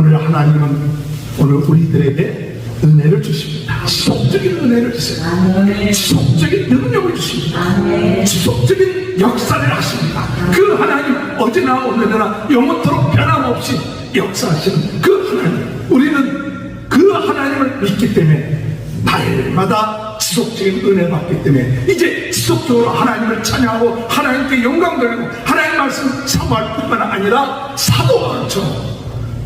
오늘 하나님은 오늘 우리들에게 은혜를 주십니다. 지속적인 은혜를 주세요. 지속적인 능력을 주십니다. 지속적인 역사를 하십니다. 그 하나님 어제나 오늘이나 영원토록 변함없이 역사하시는 그 하나님, 우리는 그 하나님을 믿기 때문에 날마다 지속적인 은혜를 받기 때문에 이제 지속적으로 하나님을 찬양하고 하나님께 영광 돌리고 하나님 말씀 사모할 뿐만 아니라 사도와 같이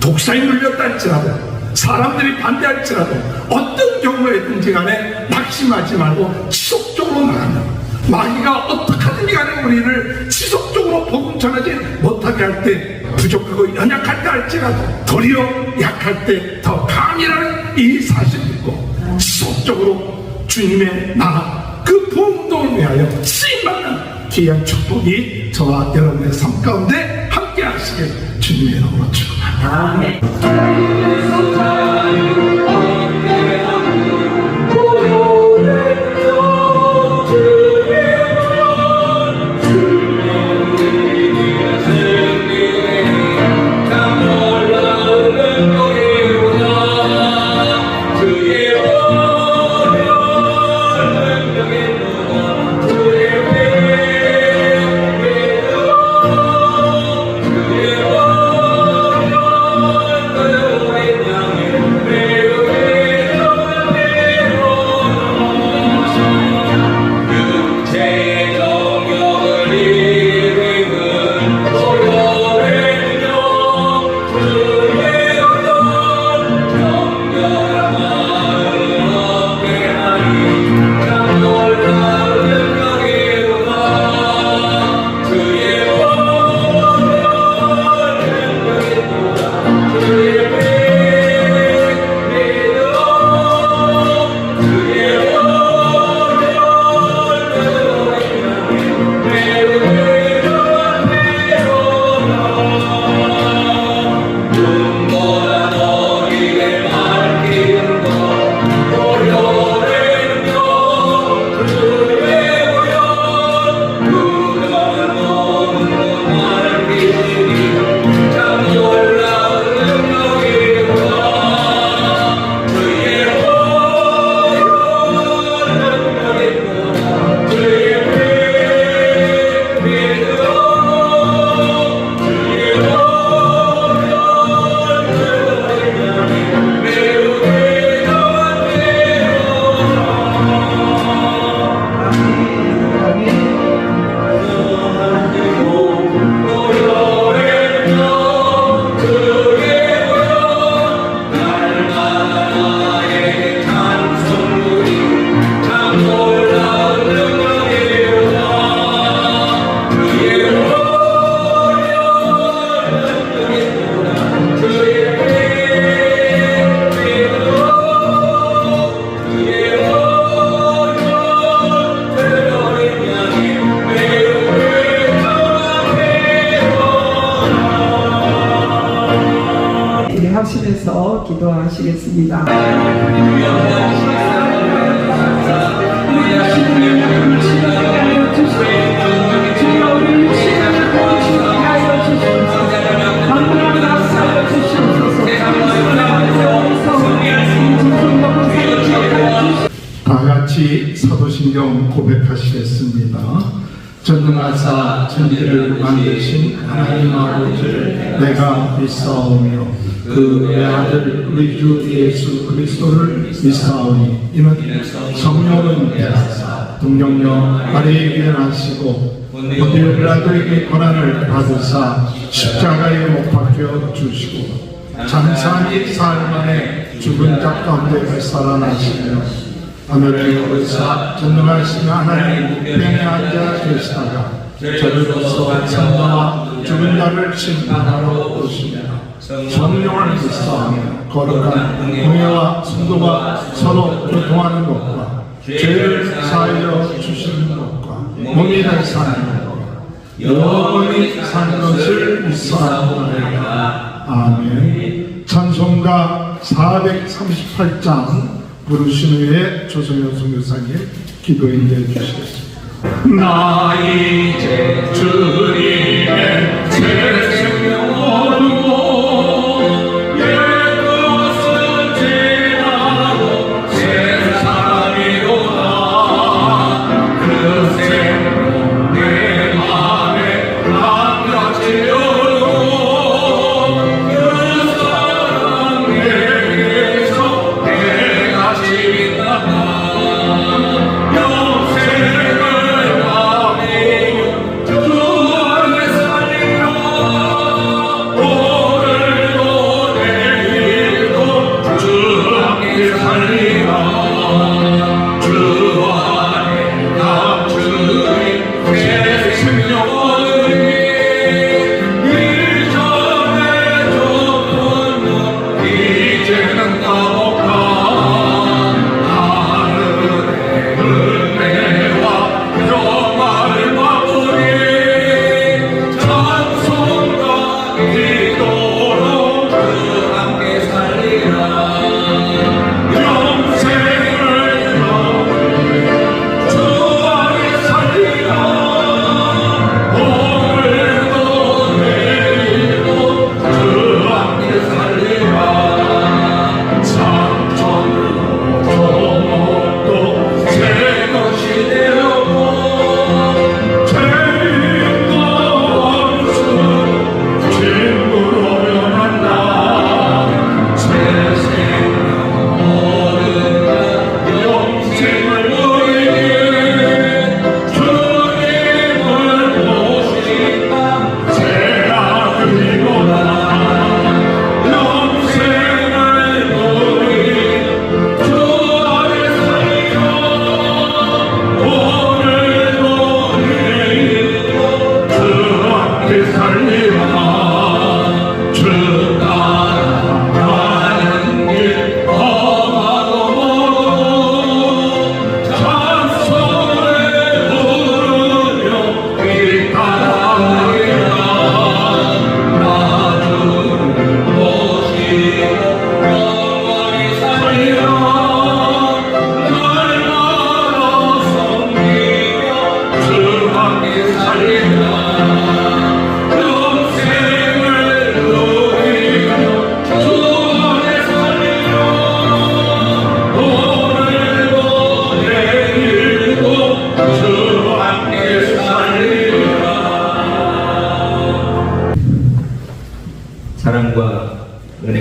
독사에 눌렸다 할지라도 사람들이 반대할지라도 어떤 경우에든지 간에 낙심하지 말고 지속적으로 나간다. 마귀가 어떻게 하든지 간에 우리를 지속적으로 복음 전하지 못하게 할 때, 부족하고 연약할 때 할지라도 도리어 약할 때 더 강이라는 이 사실을 믿고 지속적으로 주님의 나라 그 부흥동을 위하여 쓰임받는 귀한 축복이 저와 여러분의 삶 가운데 함께 하시길 주님의 이름으로 축원합니다. 아멘. 합심해서 기도하시겠습니다. 다 같이 사도신경 고백하시겠습니다. 전능하사 천지를 만드신 하나님 아버지를 내가 믿사오며 그 외아들 우리 주 예수 그리스도를 믿사오니 이는 성령은 대하사 동정녀 아래에게 나시고 본디오 빌라도에게 고난을 받으사 십자가에 못 박혀 주시고 장사한 사흘 만에 죽은 자 가운데 살아나시며 하늘에 오르사 전능하신 하나님 우편에 앉아 계시다가 저리로서 산자와 죽은 자를 심판하러 오시며 성령을 믿사하며 거룩한 공예와 순도가 서로 교통하는 것과 죄를 사하여 주시는 것과 몸이 될 사는 것과 영원히 사는 것을 믿사하노라. 아멘. 찬송가 438장 부르신 후에 조성현 선교사님 기도 인도해 주시겠습니다. 나 이제 주님의 새 생명 얻고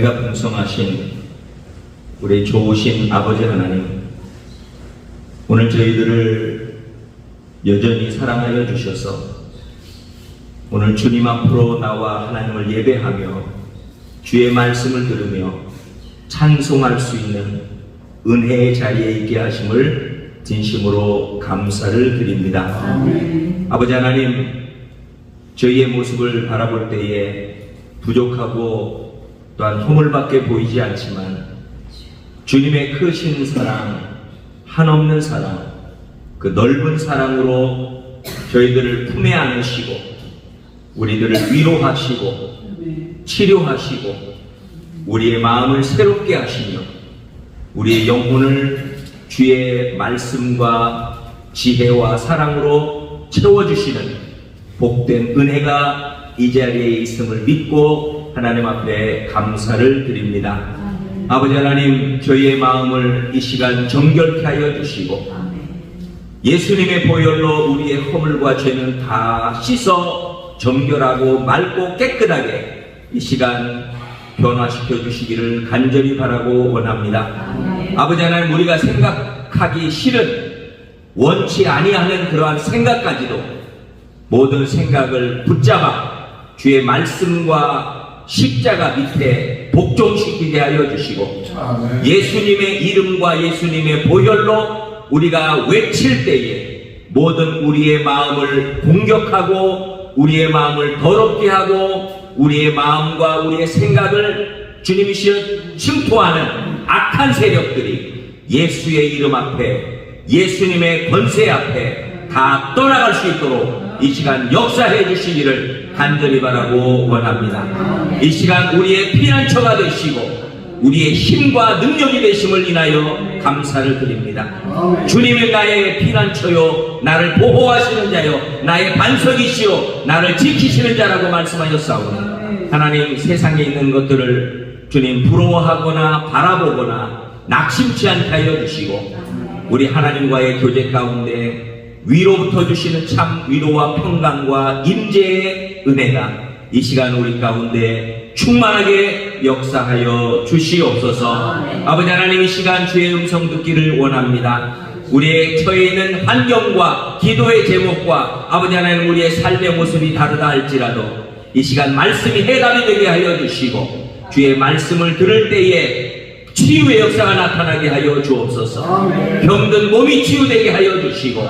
은혜가 풍성하신 우리 좋으신 아버지 하나님, 오늘 저희들을 여전히 사랑하여 주셔서 오늘 주님 앞으로 나와 하나님을 예배하며 주의 말씀을 들으며 찬송할 수 있는 은혜의 자리에 있게 하심을 진심으로 감사를 드립니다. 아멘. 아버지 하나님, 저희의 모습을 바라볼 때에 부족하고 또한 허물밖에 보이지 않지만 주님의 크신 사랑, 한없는 사랑, 그 넓은 사랑으로 저희들을 품에 안으시고 우리들을 위로하시고 치료하시고 우리의 마음을 새롭게 하시며 우리의 영혼을 주의 말씀과 지혜와 사랑으로 채워주시는 복된 은혜가 이 자리에 있음을 믿고 하나님 앞에 감사를 드립니다. 아버지 하나님, 저희의 마음을 이 시간 정결케 하여 주시고 예수님의 보혈로 우리의 허물과 죄는 다 씻어 정결하고 맑고 깨끗하게 이 시간 변화시켜 주시기를 간절히 바라고 원합니다. 아버지 하나님, 우리가 생각하기 싫은 원치 아니하는 그러한 생각까지도 모든 생각을 붙잡아 주의 말씀과 십자가 밑에 복종시키게 하여 주시고 예수님의 이름과 예수님의 보혈로 우리가 외칠 때에 모든 우리의 마음을 공격하고 우리의 마음을 더럽게 하고 우리의 마음과 우리의 생각을 주님이시여 침투하는 악한 세력들이 예수의 이름 앞에 예수님의 권세 앞에 다 떠나갈 수 있도록 이 시간 역사해 주시기를 간절히 바라고 원합니다. 이 시간 우리의 피난처가 되시고 우리의 힘과 능력이 되심을 인하여 감사를 드립니다. 주님은 나의 피난처요, 나를 보호하시는 자요, 나의 반석이시요, 나를 지키시는 자라고 말씀하셨사오니 하나님, 세상에 있는 것들을 주님 부러워하거나 바라보거나 낙심치 않게 하여 주시고 우리 하나님과의 교제 가운데 위로부터 주시는 참 위로와 평강과 임재의 은혜가 이 시간 우리 가운데 충만하게 역사하여 주시옵소서. 아버지 하나님, 이 시간 주의 음성 듣기를 원합니다. 우리의 처해 있는 환경과 기도의 제목과 아버지 하나님 우리의 삶의 모습이 다르다 할지라도 이 시간 말씀이 해답이 되게 하여 주시고 주의 말씀을 들을 때에 치유의 역사가 나타나게 하여 주옵소서. 병든 몸이 치유되게 하여 주시고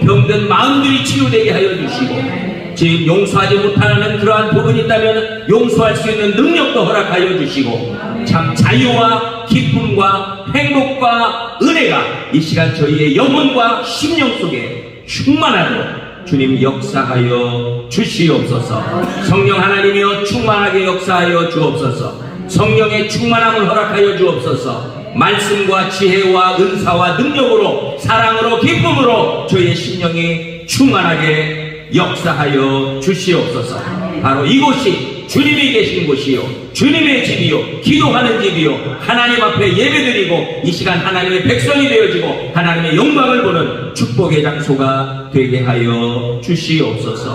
병든 마음들이 치유되게 하여 주시고 지금 용서하지 못하는 그러한 부분이 있다면 용서할 수 있는 능력도 허락하여 주시고 참 자유와 기쁨과 행복과 은혜가 이 시간 저희의 영혼과 심령 속에 충만하도록 주님 역사하여 주시옵소서. 성령 하나님이여 충만하게 역사하여 주옵소서. 성령의 충만함을 허락하여 주옵소서. 말씀과 지혜와 은사와 능력으로 사랑으로 기쁨으로 저희의 심령이 충만하게 역사하여 주시옵소서. 바로 이곳이 주님이 계신 곳이요, 주님의 집이요, 기도하는 집이요, 하나님 앞에 예배드리고 이 시간 하나님의 백성이 되어지고 하나님의 영광을 보는 축복의 장소가 되게 하여 주시옵소서.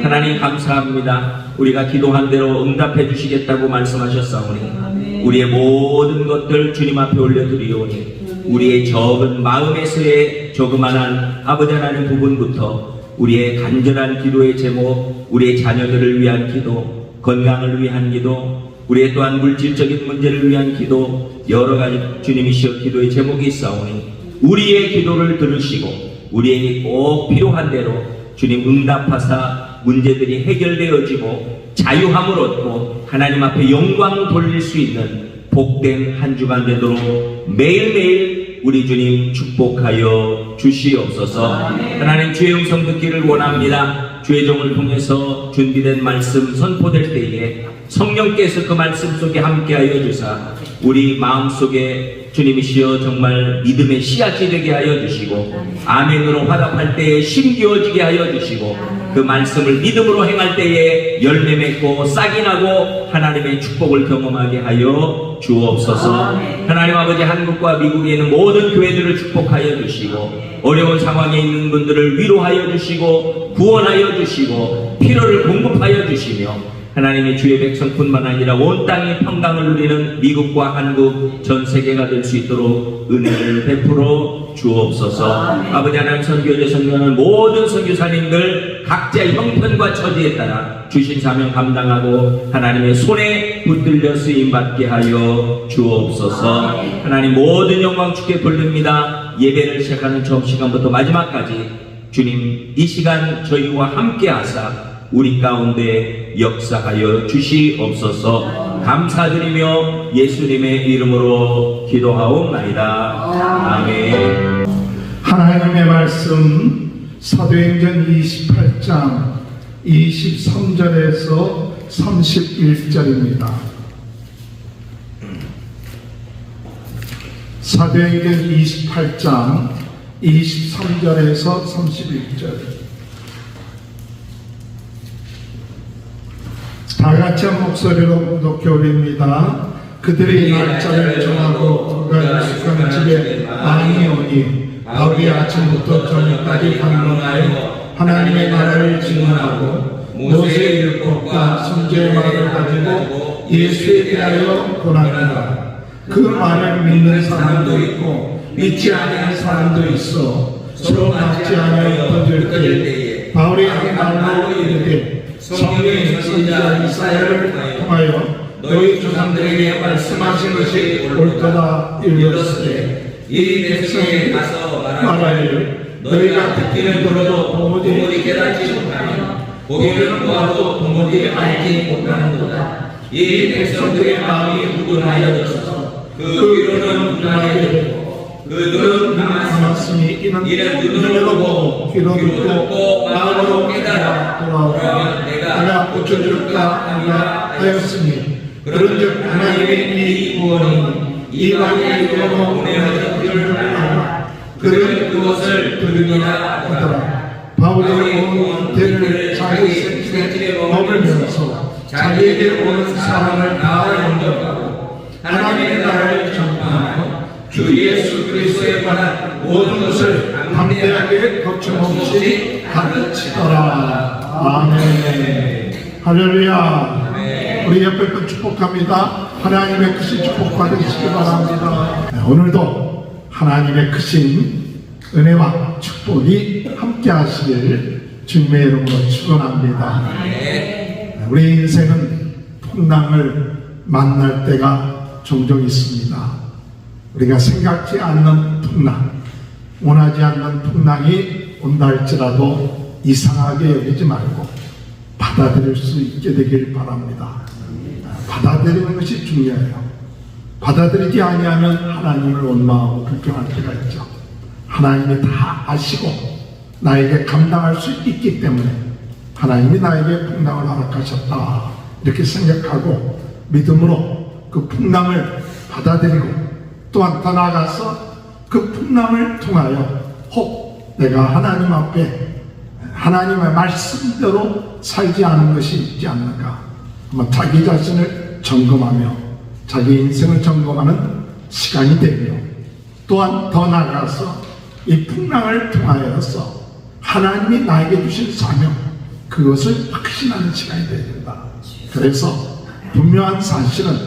하나님 감사합니다. 우리가 기도한 대로 응답해 주시겠다고 말씀하셨사오니 우리의 모든 것들 주님 앞에 올려드리오니 우리의 적은 마음에서의 조그만한 아버지 하나님 부분부터 우리의 간절한 기도의 제목, 우리의 자녀들을 위한 기도, 건강을 위한 기도, 우리의 또한 물질적인 문제를 위한 기도, 여러 가지 주님이시여 기도의 제목이 있사오니 우리의 기도를 들으시고 우리에게 꼭 필요한 대로 주님 응답하사 문제들이 해결되어지고 자유함을 얻고 하나님 앞에 영광 돌릴 수 있는 복된 한 주간 되도록 매일매일 우리 주님 축복하여 주시옵소서. 하나님, 주의 음성 듣기를 원합니다. 주의 종을 통해서 준비된 말씀 선포될 때에 성령께서 그 말씀 속에 함께하여 주사 우리 마음속에 주님이시여 정말 믿음의 씨앗이 되게 하여 주시고 아멘으로 화답할 때에 심기어지게 하여 주시고 그 말씀을 믿음으로 행할 때에 열매 맺고 싹이 나고 하나님의 축복을 경험하게 하여 주옵소서. 하나님 아버지, 한국과 미국에 있는 모든 교회들을 축복하여 주시고 어려운 상황에 있는 분들을 위로하여 주시고 구원하여 주시고 필요를 공급하여 주시며 하나님의 주의 백성뿐만 아니라 온 땅이 평강을 누리는 미국과 한국 전 세계가 될 수 있도록 은혜를 베풀어 주옵소서. 아버지 하나님, 선교제 선교하는 모든 선교사님들 각자의 형편과 처지에 따라 주신 사명 감당하고 하나님의 손에 붙들려 쓰임받게 하여 주옵소서. 하나님, 모든 영광 주께 돌립니다. 예배를 시작하는 처음 시간부터 마지막까지 주님 이 시간 저희와 함께 하사 우리 가운데 역사하여 주시옵소서. 감사드리며 예수님의 이름으로 기도하옵나이다. 아멘. 하나님의 말씀 사도행전 28장 23절에서 31절입니다. 사도행전 28장 23절에서 31절. 다 같이 한 목소리로 묵독해 올립니다. 그들이 날짜를 정하고 그가 약속한 집에 많이 오니 바울이 아침부터 저녁까지 방문하여 하나님의 나라를 증언하고 모세의 율법과 선지의 말을 가지고 예수에 대하여 고난하다. 그 말을 믿는 사람도 있고 믿지 않는 사람도 있어 서로 맞지 않아 엎어질 때에 바울이 한 말로 이르되 성경의 선지자 이사야를 통하여 너희 조상들에게 말씀하신 것이 옳도다 이르렀으되 이 백성에 가서 말하기를 너희가 듣기는 들어도 도무지 깨닫지 못하며 보기는 보아도 도무지 알지 못하는도다. 이 백성들의 마음이 후둔하여져서 그 귀로는 분하게 되고 그 눈은 감았으니 이는 눈으로 보고 귀로 듣고 마음으로 깨달아 돌아오라 내가 고쳐줄까 하라 하였으니 그런즉 하나님의 이 구원이 이방의 이름으로 보내어진 줄을 알라. 그들은 그것을 들으리라 하더라. 바울이 온 대를 자기 생집에 머물면서 자기에게 오는 사람을 다 영접하고 하나님의 나라를 전파하며 주 예수 그리스도에 관한 모든 것을 담대하게 거침없이 가르치더라. 아멘. 할렐루야. 우리 옆에 분 축복합니다. 하나님의 크신 축복 받으시기 바랍니다. 오늘도 하나님의 크신 은혜와 축복이 함께 하시길 주님의 이름으로 축원합니다. 우리 인생은 풍랑을 만날 때가 종종 있습니다. 우리가 생각지 않는 풍랑, 원하지 않는 풍랑이 온다 할지라도 이상하게 여기지 말고 받아들일 수 있게 되길 바랍니다. 받아들이는 것이 중요해요. 받아들이지 아니하면 하나님을 원망하고 불평할 때가 있죠. 하나님이 다 아시고 나에게 감당할 수 있기 때문에 하나님이 나에게 풍랑을 허락하셨다 이렇게 생각하고 믿음으로 그 풍랑을 받아들이고 또한 더 나아가서 그 풍랑을 통하여 혹 내가 하나님 앞에 하나님의 말씀대로 살지 않은 것이 있지 않는가 한번 자기 자신을 점검하며 자기 인생을 점검하는 시간이 되며 또한 더 나아가서 이 풍랑을 통하여서 하나님이 나에게 주신 사명 그것을 확신하는 시간이 되어야 된다. 그래서 분명한 사실은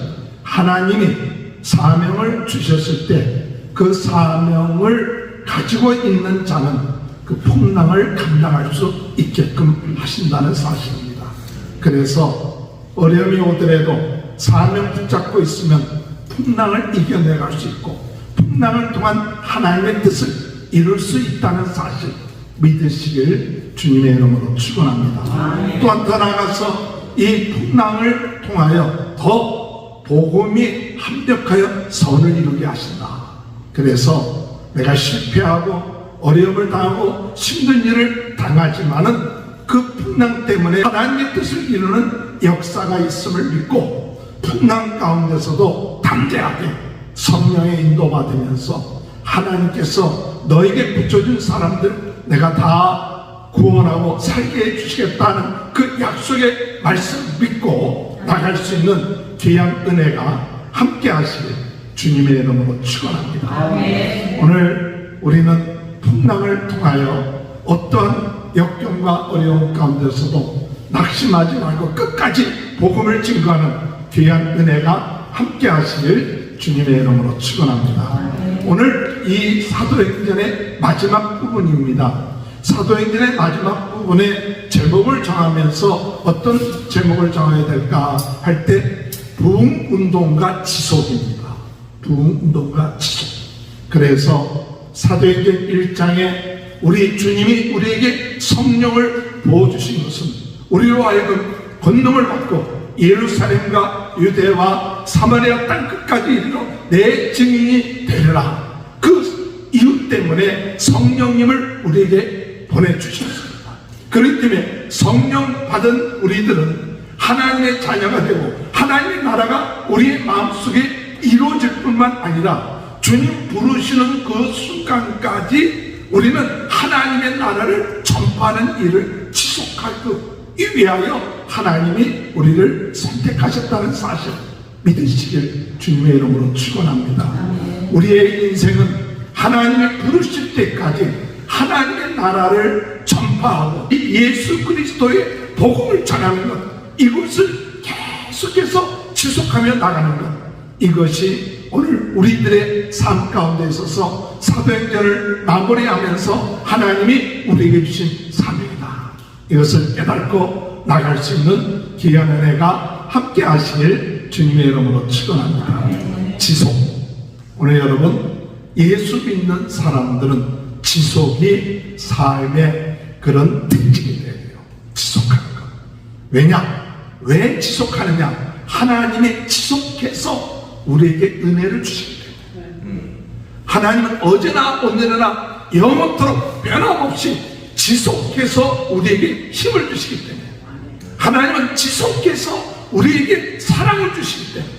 하나님이 사명을 주셨을 때 그 사명을 가지고 있는 자는 그 풍랑을 감당할 수 있게끔 하신다는 사실입니다. 그래서 어려움이 오더라도 사명 붙잡고 있으면 풍랑을 이겨내갈 수 있고 풍랑을 통한 하나님의 뜻을 이룰 수 있다는 사실 믿으시길 주님의 이름으로 축원합니다. 또한 더 나아가서 이 풍랑을 통하여 더 복음이 합력하여 선을 이루게 하신다. 그래서 내가 실패하고 어려움을 당하고 힘든 일을 당하지만은 그 풍랑 때문에 하나님의 뜻을 이루는 역사가 있음을 믿고 풍랑 가운데서도 담대하게 성령의 인도받으면서 하나님께서 너에게 붙여준 사람들 내가 다 구원하고 살게 해주시겠다는 그 약속의 말씀 믿고 나갈 수 있는 귀한 은혜가 함께 하시길 주님의 이름으로 축원합니다. 오늘 우리는 풍랑을 통하여 어떠한 역경과 어려움 가운데서도 낙심하지 말고 끝까지 복음을 증거하는 귀한 은혜가 함께 하시길 주님의 이름으로 축원합니다. 오늘 이 사도행전의 마지막 부분입니다. 사도행전의 마지막 부분에 제목을 정하면서 어떤 제목을 정해야 될까 할 때 부흥운동과 지속입니다. 부흥운동과 지속. 그래서 사도행전 1장에 우리 주님이 우리에게 성령을 부어주신 것은 우리로 하여금 권능을 받고 예루살렘과 유대와 사마리아 땅 끝까지 이르러 내 증인이 되리라. 그 이유 때문에 성령님을 우리에게 보내주셨습니다. 그렇기 때문에 성령 받은 우리들은 하나님의 자녀가 되고 하나님의 나라가 우리의 마음속에 이루어질 뿐만 아니라 주님 부르시는 그 순간까지 우리는 하나님의 나라를 전파하는 일을 지속하기 위하여 하나님이 우리를 선택하셨다는 사실 믿으시길 주님의 이름으로 축원합니다. 우리의 인생은 하나님이 부르실 때까지 하나님의 나라를 전파하고 예수 그리스도의 복음을 전하는 것, 이것을 계속해서 지속하며 나가는 것, 이것이 오늘 우리들의 삶 가운데 있어서 사도행전을 마무리하면서 하나님이 우리에게 주신 사명이다. 이것을 깨닫고 나갈 수 있는 귀한 은혜가 함께 하시길 주님의 이름으로 축원합니다. 지속. 오늘 여러분, 예수 믿는 사람들은 지속이 삶의 그런 특징이 돼요. 지속하는 것. 왜냐? 왜 지속하느냐? 하나님이 지속해서 우리에게 은혜를 주시기 때문에. 하나님은 어제나 오늘이나 영원토록 변함없이 지속해서 우리에게 힘을 주시기 때문에. 하나님은 지속해서 우리에게 사랑을 주시기 때문에.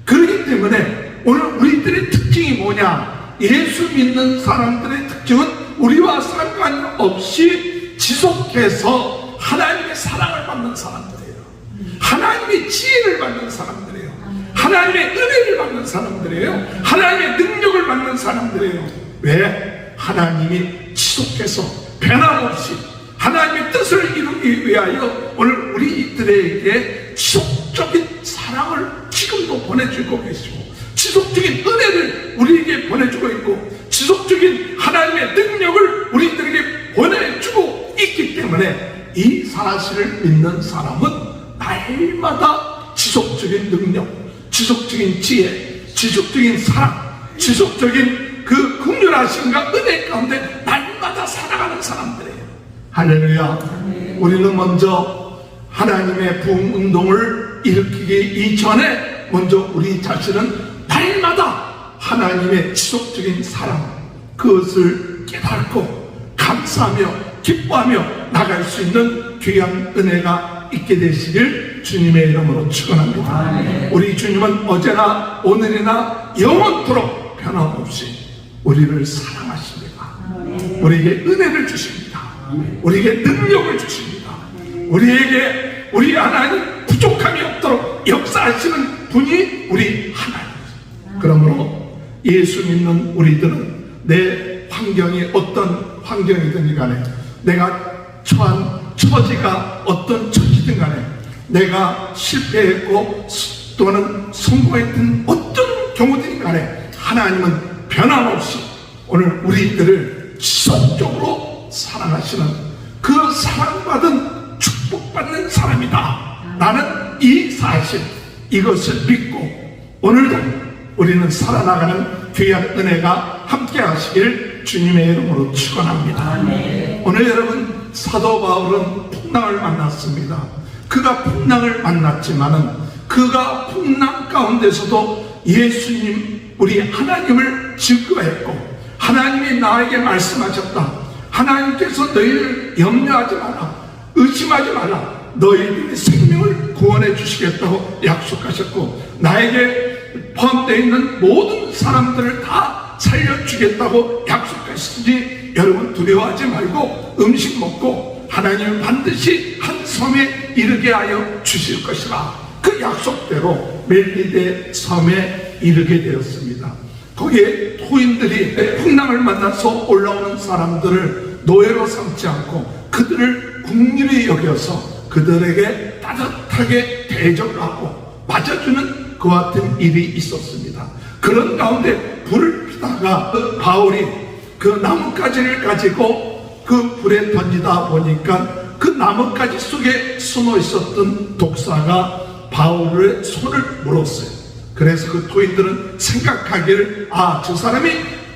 그렇기 때문에 오늘 우리들의 특징이 뭐냐? 예수 믿는 사람들의 특징은 우리와 상관없이 지속해서 하나님의 사랑을 받는 사람들이에요. 하나님의 지혜를 받는 사람들이에요. 하나님의 은혜를 받는 사람들이에요. 하나님의 능력을 받는 사람들이에요. 왜? 하나님이 지속해서 변함없이 하나님의 뜻을 이루기 위하여 오늘 우리들에게 지속적인 사랑을 지금도 보내주고 계시고, 지속적인 은혜를 우리에게 보내주고 있고, 지속적인 하나님의 능력을 우리들에게 보내주고 있기 때문에 이 사실을 믿는 사람은 날마다 지속적인 능력, 지속적인 지혜, 지속적인 사랑, 지속적인 그 긍휼하심과 은혜 가운데 날마다 살아가는 사람들이에요. 할렐루야. 우리는 먼저 하나님의 부흥운동을 일으키기 이전에 먼저 우리 자신은 날마다 하나님의 지속적인 사랑, 그것을 깨닫고 감사하며 기뻐하며 나갈 수 있는 귀한 은혜가 있게 되시길 주님의 이름으로 축원합니다. 우리 주님은 어제나 오늘이나 영원토록 변함없이 우리를 사랑하십니다. 우리에게 은혜를 주십니다. 우리에게 능력을 주십니다. 우리에게 우리 하나님 부족함이 없도록 역사하시는 분이 우리 하나님. 그러므로 예수 믿는 우리들은 내 환경이 어떤 환경이든지 간에, 내가 처한 처지가 어떤 처지든 간에, 내가 실패했고 또는 성공했던 어떤 경우든 간에 하나님은 변함없이 오늘 우리들을 지속적으로 사랑하시는, 그 사랑받은 축복받는 사람이다. 나는 이 사실, 이것을 믿고 오늘도 우리는 살아나가는 귀한 은혜가 함께 하시길 주님의 이름으로 축원합니다. 오늘 여러분, 사도 바울은 풍랑을 만났습니다. 그가 풍랑을 만났지만은 그가 풍랑 가운데서도 예수님, 우리 하나님을 증거했고, 하나님이 나에게 말씀하셨다. 하나님께서 너희를 염려하지 마라, 의심하지 마라, 너희들의 생명을 구원해 주시겠다고 약속하셨고, 나에게 포함되어 있는 모든 사람들을 다 살려주겠다고 약속하시니 여러분 두려워하지 말고 음식 먹고 하나님은 반드시 한 섬에 이르게 하여 주실 것이라. 그 약속대로 멜리데 섬에 이르게 되었습니다. 거기에 토인들이 풍랑을 만나서 올라오는 사람들을 노예로 삼지 않고 그들을 긍휼히 여겨서 그들에게 따뜻하게 대접을 하고 맞아주는 그와 같은 일이 있었습니다. 그런 가운데 불을 피다가 바울이 그 나뭇가지를 가지고 그 불에 던지다 보니까 그 나뭇가지 속에 숨어 있었던 독사가 바울의 손을 물었어요. 그래서 그 토인들은 생각하기를 저 사람이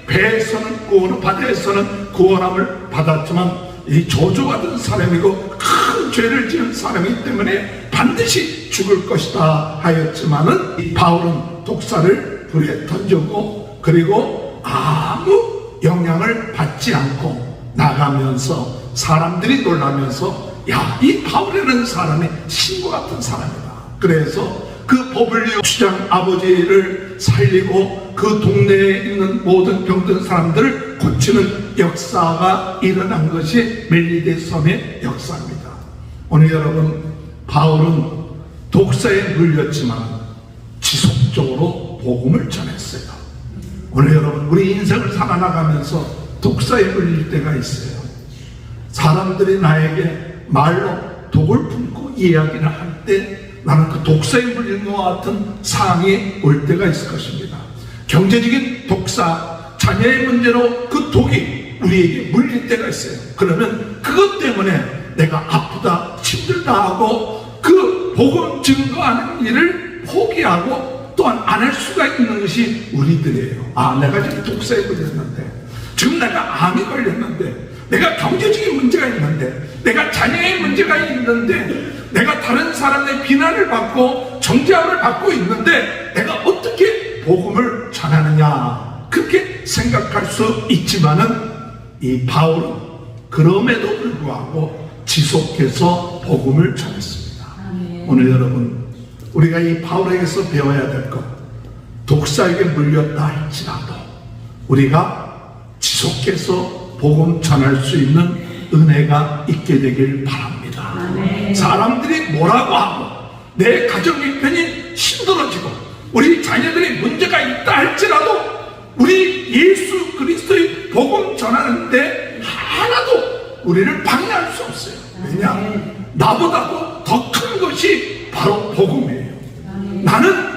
배에서는 구원을, 바다에서는 구원함을 받았지만 이 저주받은 사람이고 큰 죄를 지은 사람이기 때문에 반드시 죽을 것이다 하였지만은 이 바울은 독사를 불에 던졌고 그리고 아무 영향을 받지 않고 나가면서 사람들이 놀라면서 이 바울이라는 사람이 신과 같은 사람이다. 그래서 그 버블리오 주장 아버지를 살리고 그 동네에 있는 모든 병든 사람들을 고치는 역사가 일어난 것이 멜리데 섬의 역사입니다. 오늘 여러분, 바울은 독사에 물렸지만 지속적으로 복음을 전했어요. 오늘 여러분, 우리 인생을 살아나가면서 독사에 물릴 때가 있어요. 사람들이 나에게 말로 독을 품고 이야기를 할 때 나는 그 독사에 물린 것과 같은 상황이 올 때가 있을 것입니다. 경제적인 독사, 자녀의 문제로 그 독이 우리에게 물릴 때가 있어요. 그러면 그것 때문에 내가 아프다, 힘들다 하고 그 복음 증거하는 일을 포기하고 또한 안 할 수가 있는 것이 우리들이에요. 내가 지금 독사에 걸렸는데, 지금 내가 암이 걸렸는데, 내가 경제적인 문제가 있는데, 내가 자녀의 문제가 있는데, 내가 다른 사람의 비난을 받고 정죄함을 받고 있는데 내가 어떻게 복음을 전하느냐, 그렇게 생각할 수 있지만은 이 바울은 그럼에도 불구하고 지속해서 복음을 전했습니다. 오늘 여러분, 우리가 이 바울에게서 배워야 될 것, 독사에게 물렸다 할지라도 우리가 지속해서 복음 전할 수 있는 은혜가 있게 되길 바랍니다. 사람들이 뭐라고 하고 내 가정의 편이 힘들어지고 우리 자녀들이 문제가 있다 할지라도 우리 예수 그리스도의 복음 전하는데 하나도 우리를 방해할 수 없어요. 왜냐? 나보다도 더 큰 것이 바로 복음이에요. 나는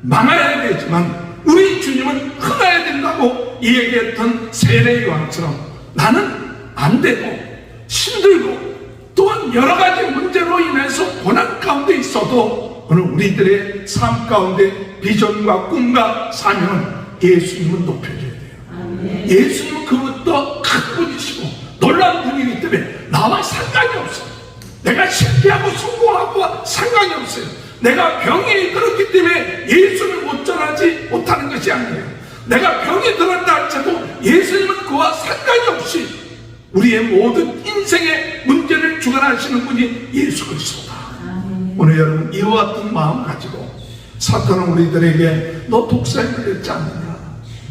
망해야 되지만 우리 주님은 흥해야 된다고 얘기했던 세례 요한처럼 나는 안 되고 힘들고 또한 여러 가지 문제로 인해서 고난 가운데 있어도 오늘 우리들의 삶 가운데 비전과 꿈과 사명은 예수님은 높여줘야 돼요. 예수님은 그것도 큰 분이시고 놀라운 분이기 때문에 나와 상관이 없어요. 내가 실패하고 성공하고 상관이 없어요. 내가 병이 들었기 때문에 예수를 못 전하지 못하는 것이 아니에요. 내가 병이 들었다 할지라도 예수님은 그와 상관이 없이 우리의 모든 인생의 문제를 주관하시는 분이 예수 그리스도다. 오늘 여러분, 이와 같은 마음 가지고 사탄은 우리들에게 너 독사에 걸렸지 않느냐,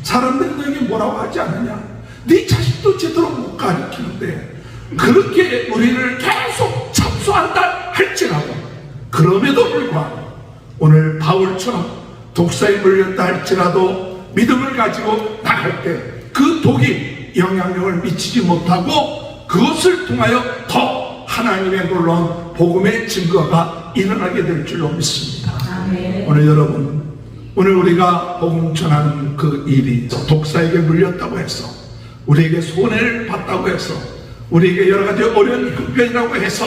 사람들이 너에게 뭐라고 하지 않느냐, 네 자식도 제대로 못 가르치는데 그렇게 우리를 계속 참소한다 할지라도 그럼에도 불구하고 오늘 바울처럼 독사에 물렸다 할지라도 믿음을 가지고 나갈 때 그 독이 영향력을 미치지 못하고 그것을 통하여 더 하나님의 놀라운 복음의 증거가 일어나게 될 줄로 믿습니다. 오늘 여러분, 오늘 우리가 복음 전하는 그 일이 독사에게 물렸다고 해서 우리에게 손해를 봤다고 해서 우리에게 여러 가지 어려운 형편이라고 해서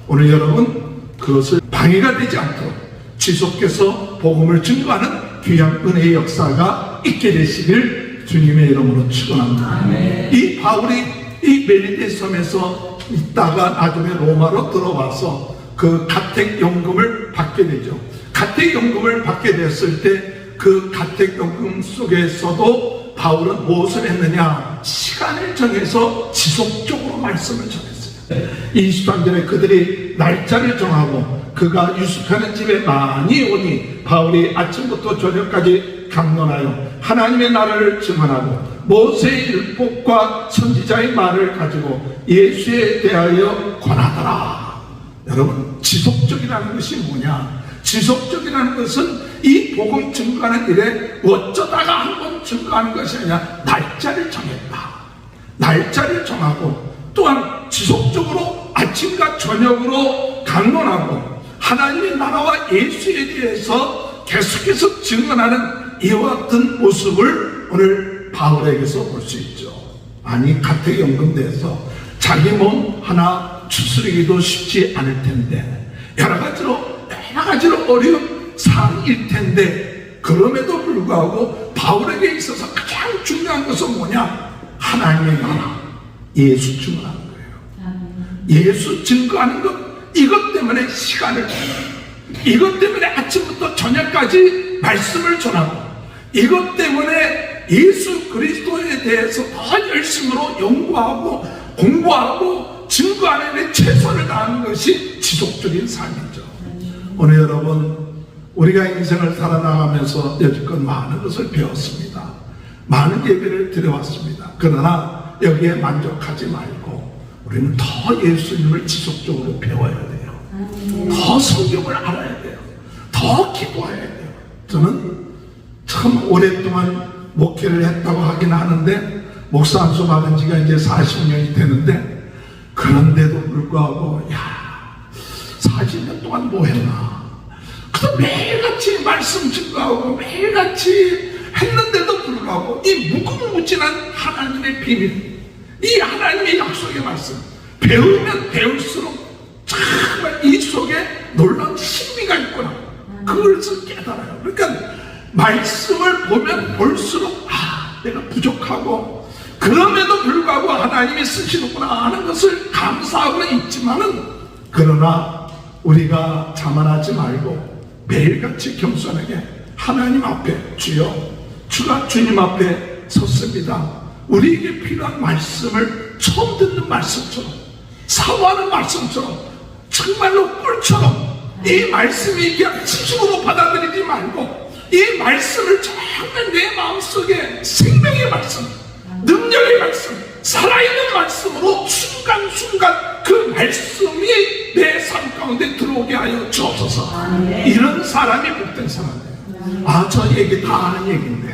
오늘 여러분 그것을 방해가 되지 않도록 지속해서 복음을 증거하는 귀한 은혜의 역사가 있게 되시길 주님의 이름으로 축원합니다. 이 바울이 이 멜리데 섬에서 있다가 나중에 로마로 들어와서 그 가택연금을 받게 되죠. 가택연금을 받게 됐을 때 그 가택연금 속에서도 바울은 무엇을 했느냐, 시간을 정해서 지속적으로 말씀을 전했어요. 23절에 그들이 날짜를 정하고 그가 유숙하는 집에 많이 오니 바울이 아침부터 저녁까지 강론하여 하나님의 나라를 증언하고 모세의 율법과 선지자의 말을 가지고 예수에 대하여 권하더라. 여러분, 지속적이라는 것이 뭐냐? 지속적이라는 것은 이 복음 증거하는 일에 어쩌다가 한번 증거하는 것이 아니라 날짜를 정했다. 날짜를 정하고 또한 지속적으로 아침과 저녁으로 강론하고 하나님의 나라와 예수에 대해서 계속해서 증언하는 이와 같은 모습을 오늘 바울에게서 볼 수 있죠. 아니 가택연금대에서 자기 몸 하나 추스르기도 쉽지 않을 텐데 여러 가지로 어려운 상황일 텐데 그럼에도 불구하고 바울에게 있어서 가장 중요한 것은 뭐냐? 하나님의 나라, 예수 증언하는 거예요. 예수 증거하는 것, 이것 때문에 시간을 이것 때문에 아침부터 저녁까지 말씀을 전하고 이것 때문에 예수 그리스도에 대해서 더 열심으로 연구하고 공부하고 증거하는 데 최선을 다하는 것이 지속적인 삶이죠. 오늘 여러분, 우리가 인생을 살아나가면서 여지껏 많은 것을 배웠습니다. 많은 예배를 드려왔습니다. 그러나 여기에 만족하지 말고 우리는 더 예수님을 지속적으로 배워야 돼요. 더 성경을 알아야 돼요. 더 기도해야 돼요. 저는 참 오랫동안 목회를 했다고 하긴 하는데 목사 안수 받은 지가 이제 40년이 되는데 그런데도 불구하고 40년 동안 뭐 했나? 그래서 매일같이 말씀 증거하고 매일같이 했는데도 불구하고 이 무궁무진한 하나님의 비밀, 이 하나님의 약속의 말씀 배우면 배울수록 정말 이 속에 놀라운 신비가 있구나, 그것을 깨달아요. 그러니까 말씀을 보면 볼수록 내가 부족하고 그럼에도 불구하고 하나님이 쓰시는구나 하는 것을 감사하고 있지만은, 그러나 우리가 자만하지 말고 매일같이 겸손하게 하나님 앞에 주가 주님 앞에 섰습니다. 우리에게 필요한 말씀을 처음 듣는 말씀처럼, 사모하는 말씀처럼, 정말로 꿀처럼 이 말씀이 그냥 지식으로 받아들이지 말고 이 말씀을 정말 내 마음속에 생명의 말씀, 능력의 말씀, 살아있는 말씀으로 순간순간 그 말씀이 내 삶 가운데 들어오게 하여 주옵소서. 이런 사람이 복된 사람이에요. 저 얘기 다 아는 얘기인데,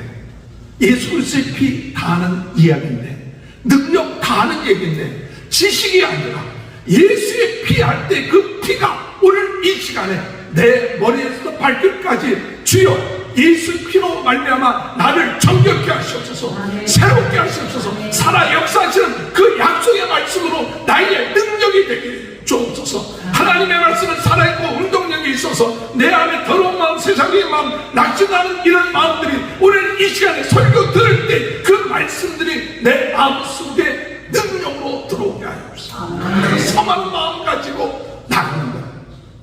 예수 그리스도의 피 다 아는 이야기인데, 능력 다 아는 얘기인데, 지식이 아니라 예수의 피 할 때 그 피가 오늘 이 시간에 내 머리에서 발끝까지 주여 예수 피로 말미암아 나를 정결케 하시옵소서, 새롭게 하시옵소서, 살아 역사하시는 그 약속의 말씀으로 나의 능력이 되게 주옵소서. 하나님의 말씀은 살아있고 운동력이 있어서 내 안에 더러운 마음, 세상의 마음, 낙심하는 이런 마음들이 오늘 이 시간에 설교 들을 때 그 말씀들이 내 마음속에 능력으로 들어오게 하옵소서. 내가 성한 마음 가지고 나가는 것,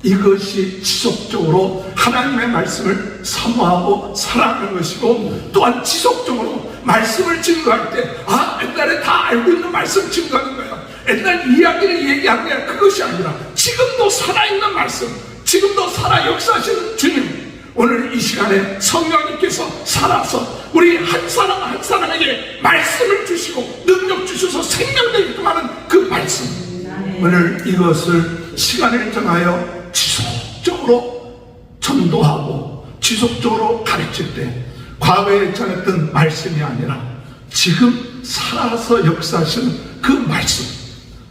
이것이 지속적으로 하나님의 말씀을 사모하고 사랑하는 것이고, 또한 지속적으로 말씀을 증거할 때 옛날에 다 알고 있는 말씀 증거하는 거야, 옛날 이야기를 얘기하는 거야. 그것이 아니라 지금도 살아있는 말씀, 지금도 살아 역사하시는 주님, 오늘 이 시간에 성령님께서 살아서 우리 한 사람 한 사람에게 말씀을 주시고 능력 주셔서 생명되게끔 하는 그 말씀, 오늘 이것을 시간을 정하여 지속적으로 전도하고 지속적으로 가르칠 때 과거에 전했던 말씀이 아니라 지금 살아서 역사하시는 그 말씀,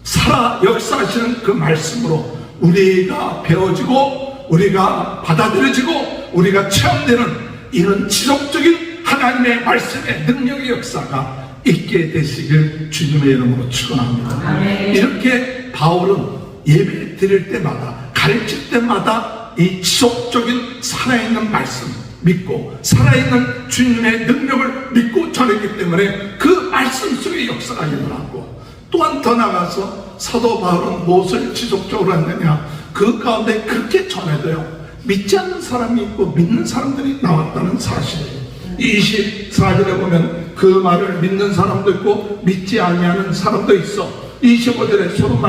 살아 역사하시는 그 말씀으로 우리가 배워지고 우리가 받아들여지고 우리가 체험되는 이런 지속적인 하나님의 말씀의 능력의 역사가 있게 되시길 주님의 이름으로 축원합니다. 이렇게 바울은 예배 드릴 때마다, 가르칠 때마다 이 지속적인 살아있는 말씀 믿고 살아있는 주님의 능력을 믿고 전했기 때문에 그 말씀 속의 역사가 일어나고, 또한 더 나아가서 사도 바울은 무엇을 지속적으로 했느냐, 그 가운데 그렇게 전해도요 믿지 않는 사람이 있고 믿는 사람들이 나왔다는 사실이에요. 24절에 보면 그 말을 믿는 사람도 있고 믿지 아니하는 사람도 있어. 25절에 서로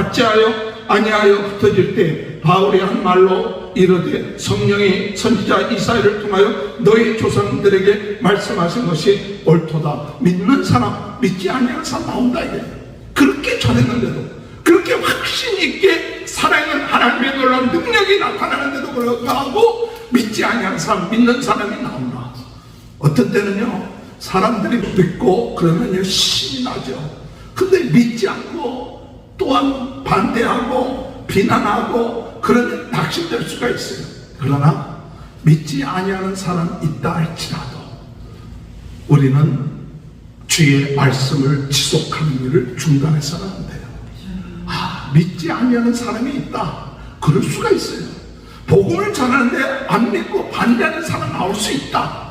아니하여 흩어질 때 바울이 한 말로 이르되 성령이 선지자 이사야를 통하여 너희 조상들에게 말씀하신 것이 옳도다. 믿는 사람, 믿지 아니하는 사람 나온다 이게. 그렇게 전했는데도, 그렇게 확신 있게 살아있는 하나님의 놀라운 능력이 나타나는데도 불구하고 믿지 아니하는 사람, 믿는 사람이 나온다. 어떤 때는요 사람들이 믿고 그러면요 신이 나죠. 근데 믿지 않고 또한 반대하고 비난하고 그러면 낙심될 수가 있어요. 그러나 믿지 아니하는 사람이 있다 할지라도 우리는 주의 말씀을 지속하는 일을 중단해서는 안 돼요. 믿지 아니하는 사람이 있다. 그럴 수가 있어요. 복음을 전하는데 안 믿고 반대하는 사람 나올 수 있다.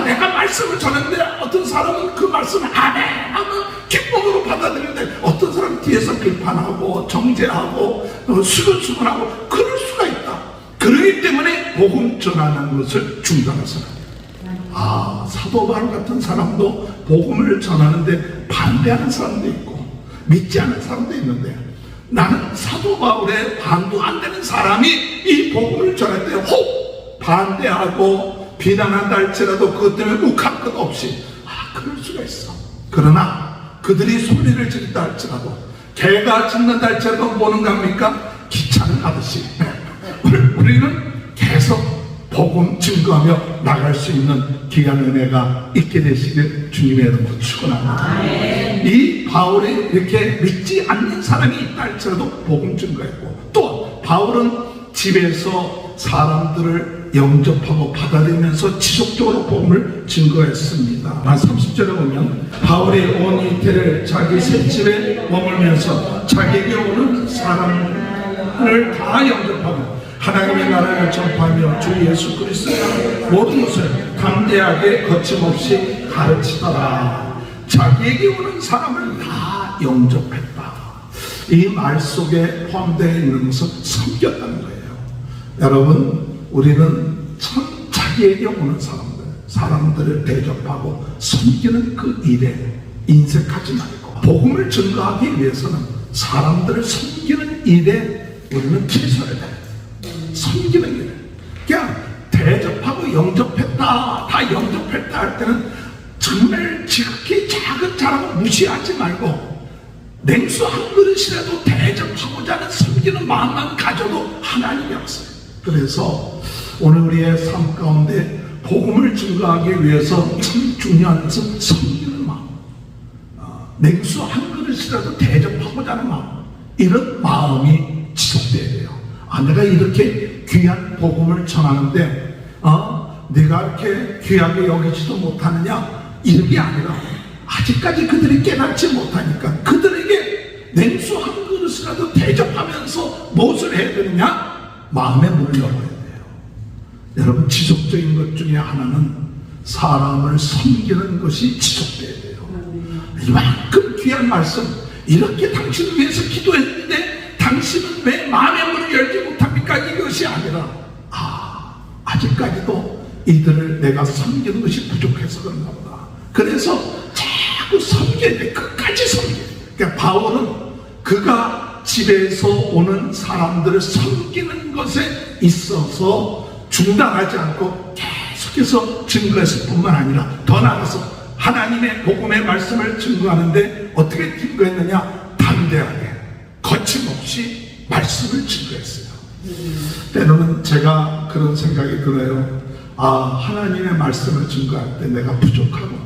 내가 말씀을 전하는데 어떤 사람은 그 말씀을 아멘 하면 기쁨으로 받아들이는데 어떤 사람은 뒤에서 비판하고 정죄하고 수근수근하고 그럴 수가 있다. 그렇기 때문에 복음 전하는 것을 중단해서는 안 돼요. 사도 바울 같은 사람도 복음을 전하는데 반대하는 사람도 있고 믿지 않는 사람도 있는데, 나는 사도 바울의 반도 안 되는 사람이 이 복음을 전할 때 혹 반대하고 비난한다 할지라도 그것 때문에 욱할 것 없이 그럴 수가 있어. 그러나 그들이 소리를 지른다 할지라도, 개가 짖는다 할지라도 뭐는가 합니까? 기차는 하듯이 우리는 계속 복음 증거하며 나갈 수 있는 귀한 은혜가 있게 되시길 주님의 이름으로 축원합니다. 이 바울이 이렇게 믿지 않는 사람이 있다 할지라도 복음 증거했고, 또 바울은 집에서 사람들을 영접하고 받아들이면서 지속적으로 복음을 증거했습니다. 30절에 보면 바울이 온 이태를 자기 셋집에 머물면서 자기에게 오는 사람을 다 영접하고 하나님의 나라를 전파하며 주 예수 그리스도의 모든 것을 담대하게 거침없이 가르치더라. 자기에게 오는 사람을 다 영접했다. 이 말 속에 포함되어 있는 것은 섬겼다는 거예요. 여러분, 우리는 참 자기에게 오는 사람들을 대접하고 섬기는 그 일에 인색하지 말고, 복음을 증거하기 위해서는 사람들을 섬기는 일에 우리는 최선을 다해야 돼요. 섬기는 일, 그냥 대접하고 영접했다, 다 영접했다 할 때는 정말 지극히 작은 자라고 무시하지 말고 냉수 한 그릇이라도 대접하고자 하는 섬기는 마음만 가져도 하나님이 없어요. 그래서 오늘 우리의 삶 가운데 복음을 증거하기 위해서 참 중요한 것은 섬기는 마음, 냉수 한 그릇이라도 대접하고자 하는 마음, 이런 마음이 지속돼야 돼요. 내가 이렇게 귀한 복음을 전하는데 내가 이렇게 귀하게 여기지도 못하느냐, 이런 게 아니라 아직까지 그들이 깨닫지 못하니까 그들에게 냉수 한 그릇이라도 대접하면서 무엇을 해야 되느냐? 마음의 문을 열어야 돼요. 여러분, 지속적인 것 중에 하나는 사람을 섬기는 것이 지속돼야 돼요. 이만큼 귀한 말씀, 이렇게 당신을 위해서 기도했는데 당신은 왜 마음의 문을 열지 못합니까? 이것이 아니라 아직까지도 이들을 내가 섬기는 것이 부족해서 그런가 보다. 그래서 자꾸 섬겨야 돼. 끝까지 섬겨야 돼. 그러니까 바울은 그가 집에서 오는 사람들을 섬기는 것에 있어서 중단하지 않고 계속해서 증거했을 뿐만 아니라 더 나아가서 하나님의 복음의 말씀을 증거하는데 어떻게 증거했느냐? 담대하게 거침없이 말씀을 증거했어요. 때로는 제가 그런 생각이 들어요. 하나님의 말씀을 증거할 때 내가 부족하고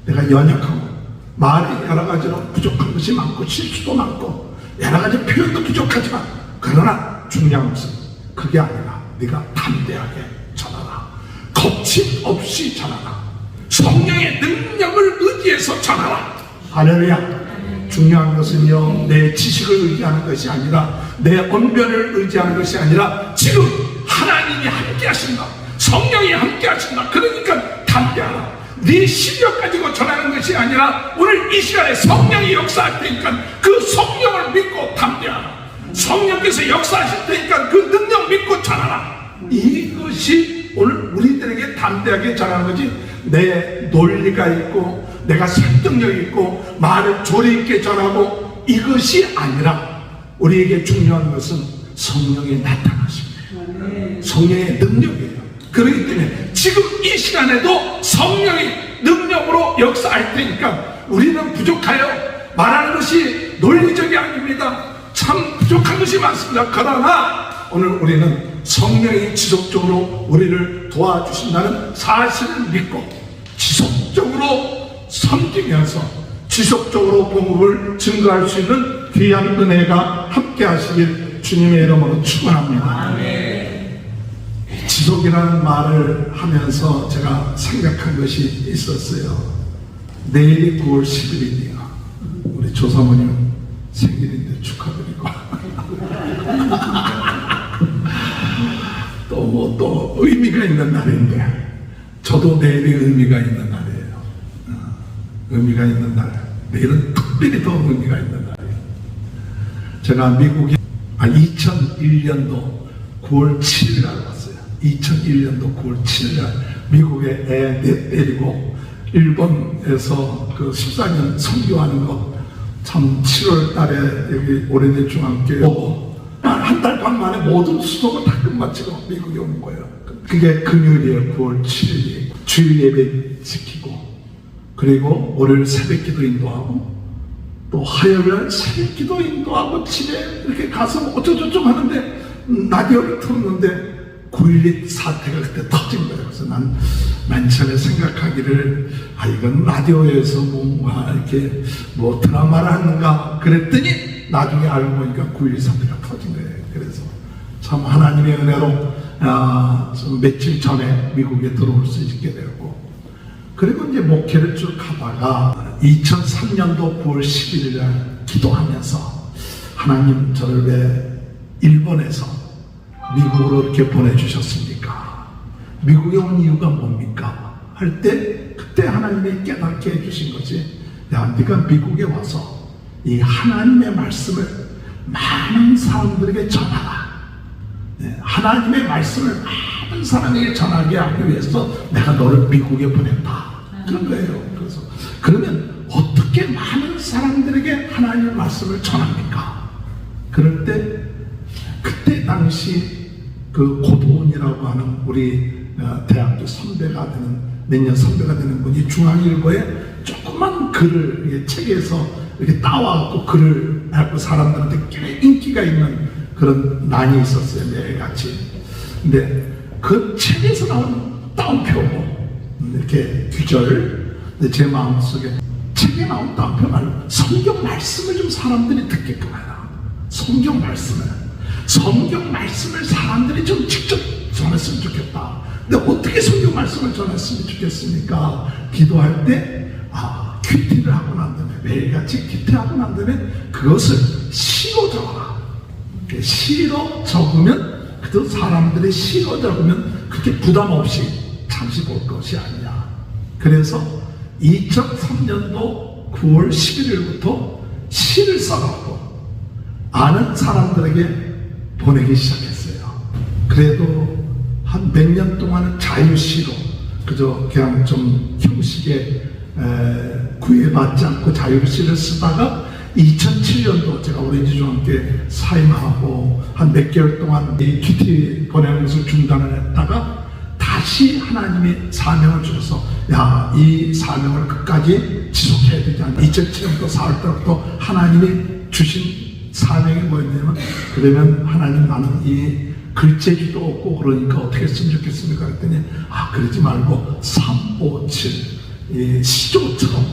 내가 연약하고 말이 여러 가지로 부족한 것이 많고 실수도 많고 여러 가지 표현도 부족하지만, 그러나 중요한 것은 그게 아니라 네가 담대하게 전하라. 거침없이 전하라. 성령의 능력을 의지해서 전하라. 할렐루야. 중요한 것은요, 내 지식을 의지하는 것이 아니라 내 언변을 의지하는 것이 아니라 지금 하나님이 함께 하신다, 성령이 함께 하신다. 그러니까 담대하라. 네 실력 가지고 전하는 것이 아니라 오늘 이 시간에 성령이 역사할 테니까 그 성령을 믿고 담대하라. 성령께서 역사하실 테니까 그 능력 믿고 전하라. 이것이 오늘 우리들에게 담대하게 전하는 거지, 내 논리가 있고 내가 설득력 있고 말을 조리 있게 전하고 이것이 아니라, 우리에게 중요한 것은 성령의 나타나심이에요. 성령의 능력이에요. 그렇기 때문에 지금 이 시간에도 성령이 능력으로 역사할 테니까 우리는 부족하여 말하는 것이 논리적이 아닙니다. 참 부족한 것이 많습니다. 그러나 오늘 우리는 성령이 지속적으로 우리를 도와주신다는 사실을 믿고 지속적으로 섬기면서 지속적으로 복음을 증거할 수 있는 귀한 은혜가 함께 하시길 주님의 이름으로 축원합니다. 지속이라는 말을 하면서 제가 생각한 것이 있었어요. 내일이 9월 10일이네요. 우리 조사모님 생일인데 축하드리고 또 의미가 있는 날인데 저도 내일이 의미가 있는 날이에요. 의미가 있는 날. 내일은 특별히 더 의미가 있는 날이에요. 제가 미국에 2001년도 9월 7일 날 왔어요. 2001년도 9월 7일 날 미국에 애 넷 데리고 일본에서 그 14년 선교하는 거 참 7월 달에 여기 오래된 중앙교회 오고 한 달 반 만에 모든 수속을 다 끝마치고 미국에 온 거예요. 그게 금요일이에요. 9월 7일이 주일 예배 지키고 그리고 월요일 새벽 기도 인도하고 또 화요일 새벽 기도 인도하고 집에 이렇게 가서 어쩌고저쩌고 하는데 라디오를 틀었는데 9.12 사태가 그때 터진 거예요. 그래서 난 맨 처음에 생각하기를 이건 라디오에서 뭔가 이렇게 뭐 드라마를 하는가 그랬더니 나중에 알고 보니까 9.12 사태가 터진 거예요. 그래서 참 하나님의 은혜로 좀 며칠 전에 미국에 들어올 수 있게 되고 그리고 이제 목회를 쭉 하다가 2003년도 9월 11일 날 기도하면서 하나님 저를 왜 일본에서 미국으로 이렇게 보내주셨습니까? 미국에 온 이유가 뭡니까? 할 때 그때 하나님이 깨닫게 해주신 것이 야 네가 미국에 와서 이 하나님의 말씀을 많은 사람들에게 전하라. 하나님의 말씀을 많은 사람에게 전하게 하기 위해서 내가 너를 미국에 보냈다. 그런 거예요. 그래서 그러면 어떻게 많은 사람들에게 하나님의 말씀을 전합니까? 그럴 때 그때 당시 그 고도원이라고 하는 우리 대학교 선배가 되는 내년 선배가 되는 분이 중앙일보에 조그만 글을 책에서 이렇게 따와갖고 글을 하고 사람들한테 꽤 인기가 있는 그런 난이 있었어요. 매일같이. 근데 그 책에서 나온 따옴표 이렇게 규절 제 마음속에 책에 나온 따옴표 말로 성경 말씀을 좀 사람들이 듣게끔 하라. 성경 말씀을 사람들이 좀 직접 전했으면 좋겠다. 근데 어떻게 성경 말씀을 전했으면 좋겠습니까? 기도할 때 큐티를 하고 난 다음에 매일같이 큐티하고 난 다음에 그것을 시로 적어라. 시로 적으면 그래도 사람들이 시로 적으면 그렇게 부담 없이 잠시 볼 것이 아니냐. 그래서 2003년도 9월 11일부터 시를 써갖고 아는 사람들에게 보내기 시작했어요. 그래도 한 몇 년 동안은 자유시로 그저 그냥 좀 형식에 구애받지 않고 자유시를 쓰다가 2007년도 제가 오렌지 중학교에 사임하고 한 몇 개월 동안 이 큐티 보내는 것을 중단을 했다가 다시 하나님이 사명을 주셔서 야, 이 사명을 끝까지 지속해야 되지 않나. 2007년도 4월 달부터 하나님이 주신 사명이 뭐였냐면 그러면 하나님 나는 이 글재기도 없고 그러니까 어떻게 했으면 좋겠습니까? 그랬더니 그러지 말고 357 이 시조처럼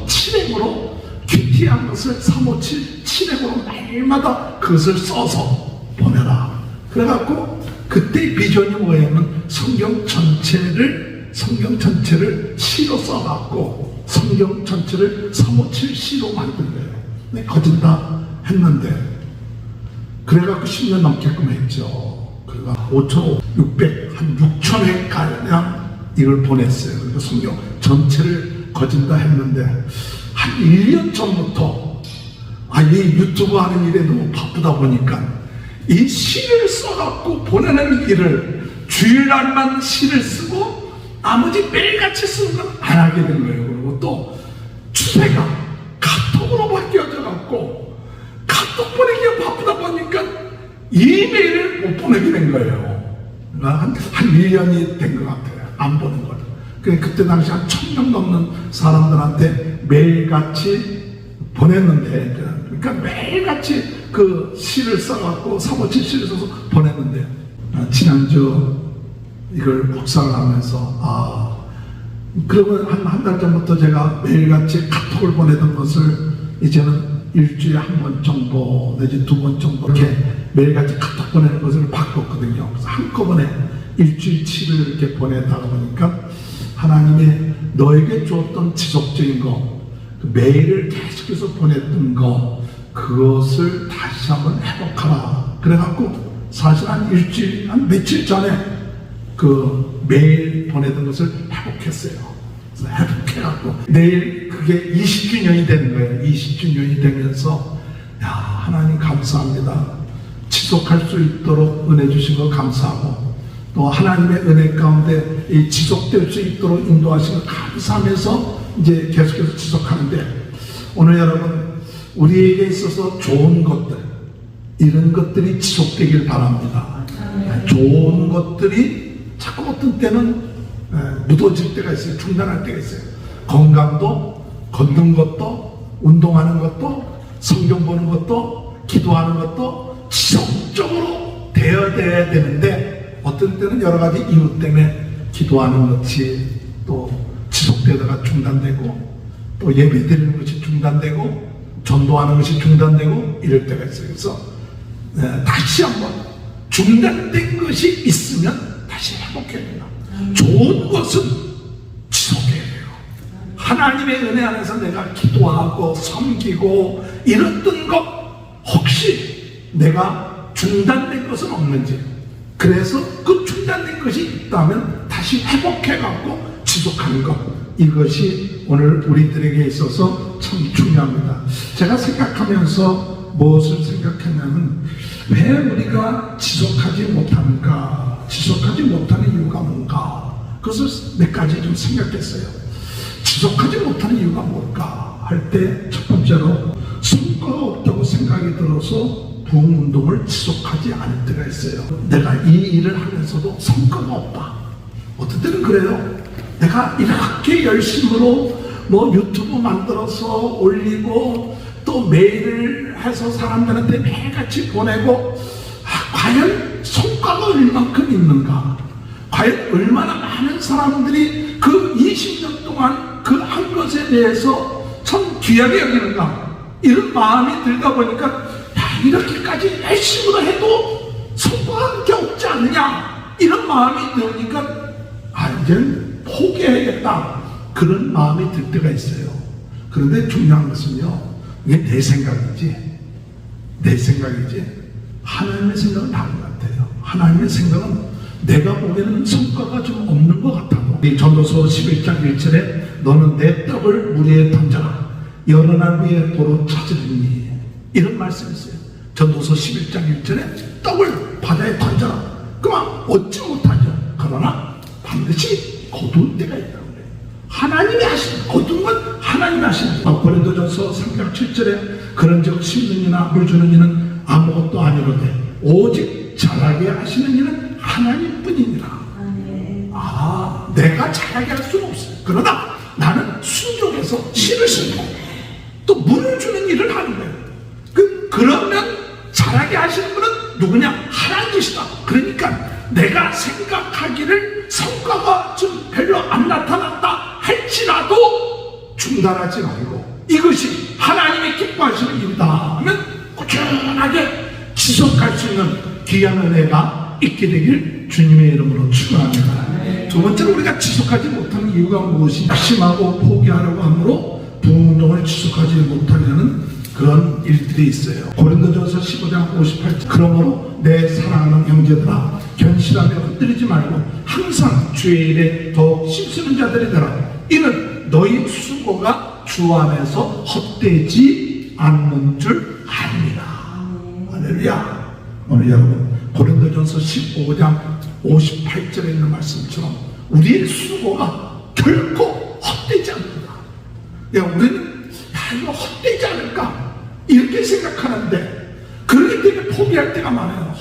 칠행으로 큐티한 것을 357 칠행으로 매일마다 그것을 써서 보내라. 그래갖고 그때 비전이 뭐냐면 성경 전체를 시로 써갖고 성경 전체를 357 시로 만든 거예요. 거진다 했는데 그래갖고 10년 넘게끔 했죠. 그래가 5,600, 한 6,000회 가량 이걸 보냈어요. 그러니까 성경 전체를 거진다 했는데 한 1년 전부터 이 유튜브 하는 일에 너무 바쁘다 보니까 이 시를 써갖고 보내는 일을 주일날만 시를 쓰고 나머지 매일같이 쓰는 건 안 하게 된 거예요. 그리고 또 주제가 카톡으로 바뀌어져 갖고 카톡 보내기가 바쁘다 보니까 이메일을 못 보내게 된 거예요. 한 1년이 된 것 같아요. 안 보는 걸. 그때 당시 한 1,000명 넘는 사람들한테 매일같이 보냈는데 그러니까 매일같이 그 시를 써갖고 357 시를 써서 보냈는데 지난주 이걸 묵상을 하면서 그러면 한 달 전부터 제가 매일같이 카톡을 보내던 것을 이제는 일주일에 한 번 정도 내지 두 번 정도 이렇게 매일같이 카톡 보내는 것을 바꿨거든요. 그래서 한꺼번에 일주일치를 이렇게 보내다가 보니까 하나님이 너에게 주었던 지속적인 거, 그 메일을 계속해서 보냈던 거, 그것을 다시 한번 회복하라. 그래갖고 사실 한 일주일, 한 며칠 전에 그 메일 보내던 것을 회복했어요. 그래서 회복해갖고 내일 그게 20주년이 되는 거예요. 20주년이 되면서 야, 하나님 감사합니다. 지속할 수 있도록 은혜 주신 거 감사하고 또 하나님의 은혜 가운데 이 지속될 수 있도록 인도하신 거 감사하면서 이제 계속해서 지속하는데, 오늘 여러분 우리에게 있어서 좋은 것들, 이런 것들이 지속되길 바랍니다. 좋은 것들이 자꾸 어떤 때는 묻어질 때가 있어요. 중단할 때가 있어요. 건강도, 걷는 것도, 운동하는 것도, 성경 보는 것도, 기도하는 것도 지속적으로 되어야 되는데, 어떤 때는 여러 가지 이유 때문에 기도하는 것이 또 지속되다가 중단되고, 또 예배 드리는 것이 중단되고, 전도하는 것이 중단되고 이럴 때가 있어요. 그래서 다시 한번 중단된 것이 있으면 다시 회복해야 된다. 좋은 것은 지속해야 돼요. 하나님의 은혜 안에서 내가 기도하고 섬기고 이랬던 것, 혹시 내가 중단된 것은 없는지, 그래서 그 중단된 것이 있다면 다시 회복해갖고 지속하는 것, 이것이 오늘 우리들에게 있어서 참 중요합니다. 제가 생각하면서 무엇을 생각했냐면, 왜 우리가 지속하지 못하는가, 지속하지 못하는 이유가 뭔가, 그것을 몇 가지 좀 생각했어요. 지속하지 못하는 이유가 뭘까 할 때, 첫 번째로 성과가 없다고 생각이 들어서 부흥운동을 지속하지 않을 때가 있어요. 내가 이 일을 하면서도 성과가 없다. 어떤 때는 그래요. 내가 이렇게 열심으로 뭐 유튜브 만들어서 올리고 또 메일을 해서 사람들한테 매일같이 보내고, 과연 성과가 얼만큼 있는가, 과연 얼마나 많은 사람들이 그 20년 동안 그 한 것에 대해서 참 귀하게 여기는가, 이런 마음이 들다 보니까 야, 이렇게까지 열심으로 해도 성과가 그렇게 없지 않느냐, 이런 마음이 들으니까 이제는 포기해야겠다, 그런 마음이 들 때가 있어요. 그런데 중요한 것은요, 이게 내 생각이지 하나님의 생각은 다른 것 같아요. 하나님의 생각은 내가 보기에는 성과가 좀 없는 것 같아도, 이 전도서 11장 1절에 너는 내 떡을 물 위에 던져라, 여러 날 후에 도로 찾으리니, 이런 말씀이 있어요. 전도서 11장 1절에 떡을 바다에 던져라. 그만 얻지 못하죠. 그러나 반드시 거둘 때가 있다고 그래요. 하나님이 하시는, 거둔 건 하나님이 하시는. 고린도전서 3장 7절에 그런즉 심는 이나 물 주는 이는 아무것도 아니로되 오직 자라게 하시는 이는 하나님뿐이니라. 내가 자라게 할 수는 없어요. 그러나 나는 순종해서 씨를 심고 또 물을 주는 일을 하는 거예요. 그러면 자라게 하시는 분은 누구냐? 하나님이시다. 그러니까 내가 생각하기를 성과가 좀 별로 안 나타났다 할지라도 중단하지 말고, 이것이 하나님이 기뻐하시는 일이다 하면 꾸준하게 지속할 수 있는 귀한 은혜가 있게 되길 주님의 이름으로 축원합니다. 두 번째로 우리가 지속하지 못하는 이유가 무엇이, 낙심하고 포기하려고 함으로 부흥운동을 지속하지 못하려는 그런 일들이 있어요. 고린도전서 15장 58절 그러므로 내 사랑하는 형제들아 견실하며 흔들리지 말고 항상 주의 일에 더욱 힘쓰는 자들이 되라. 이는 너희 수고가 주 안에서 헛되지 않는 줄 압니다. 할렐루야. 오늘 여러분 고린도전서 15장 58절에 있는 말씀처럼 우리의 수고가 결코 헛되지 않는다. 우리는 이거 헛되지 않을까 이렇게 생각하는데, 그렇기 때문에 포기할 때가 많아요.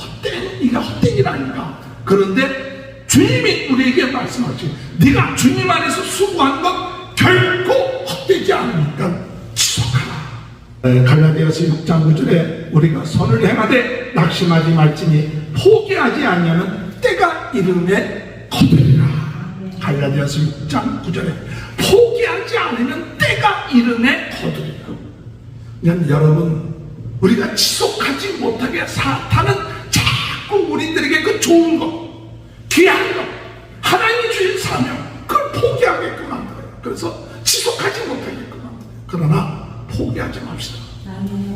이게 헛된 일 아닌가. 그런데 주님이 우리에게 말씀하지, 네가 주님 안에서 수고한 것 결코 헛되지 않으니까 지속하라. 갈라디아서 6장 9절에 우리가 선을 행하되 낙심하지 말지니 포기하지 아니하면 때가 이름에 거두리라. 갈라디아서 6장 9절에 포기하지 않으면 때가 이름에 거두리라. 여러분, 우리가 지속하지 못하게 사탄은 자꾸 우리들에게 그 좋은 것, 귀한 것, 하나님이 주신 사명, 그걸 포기하게끔 만들어요. 그래서 지속하지 못하게끔 만들어요. 그러나 포기하지 맙시다.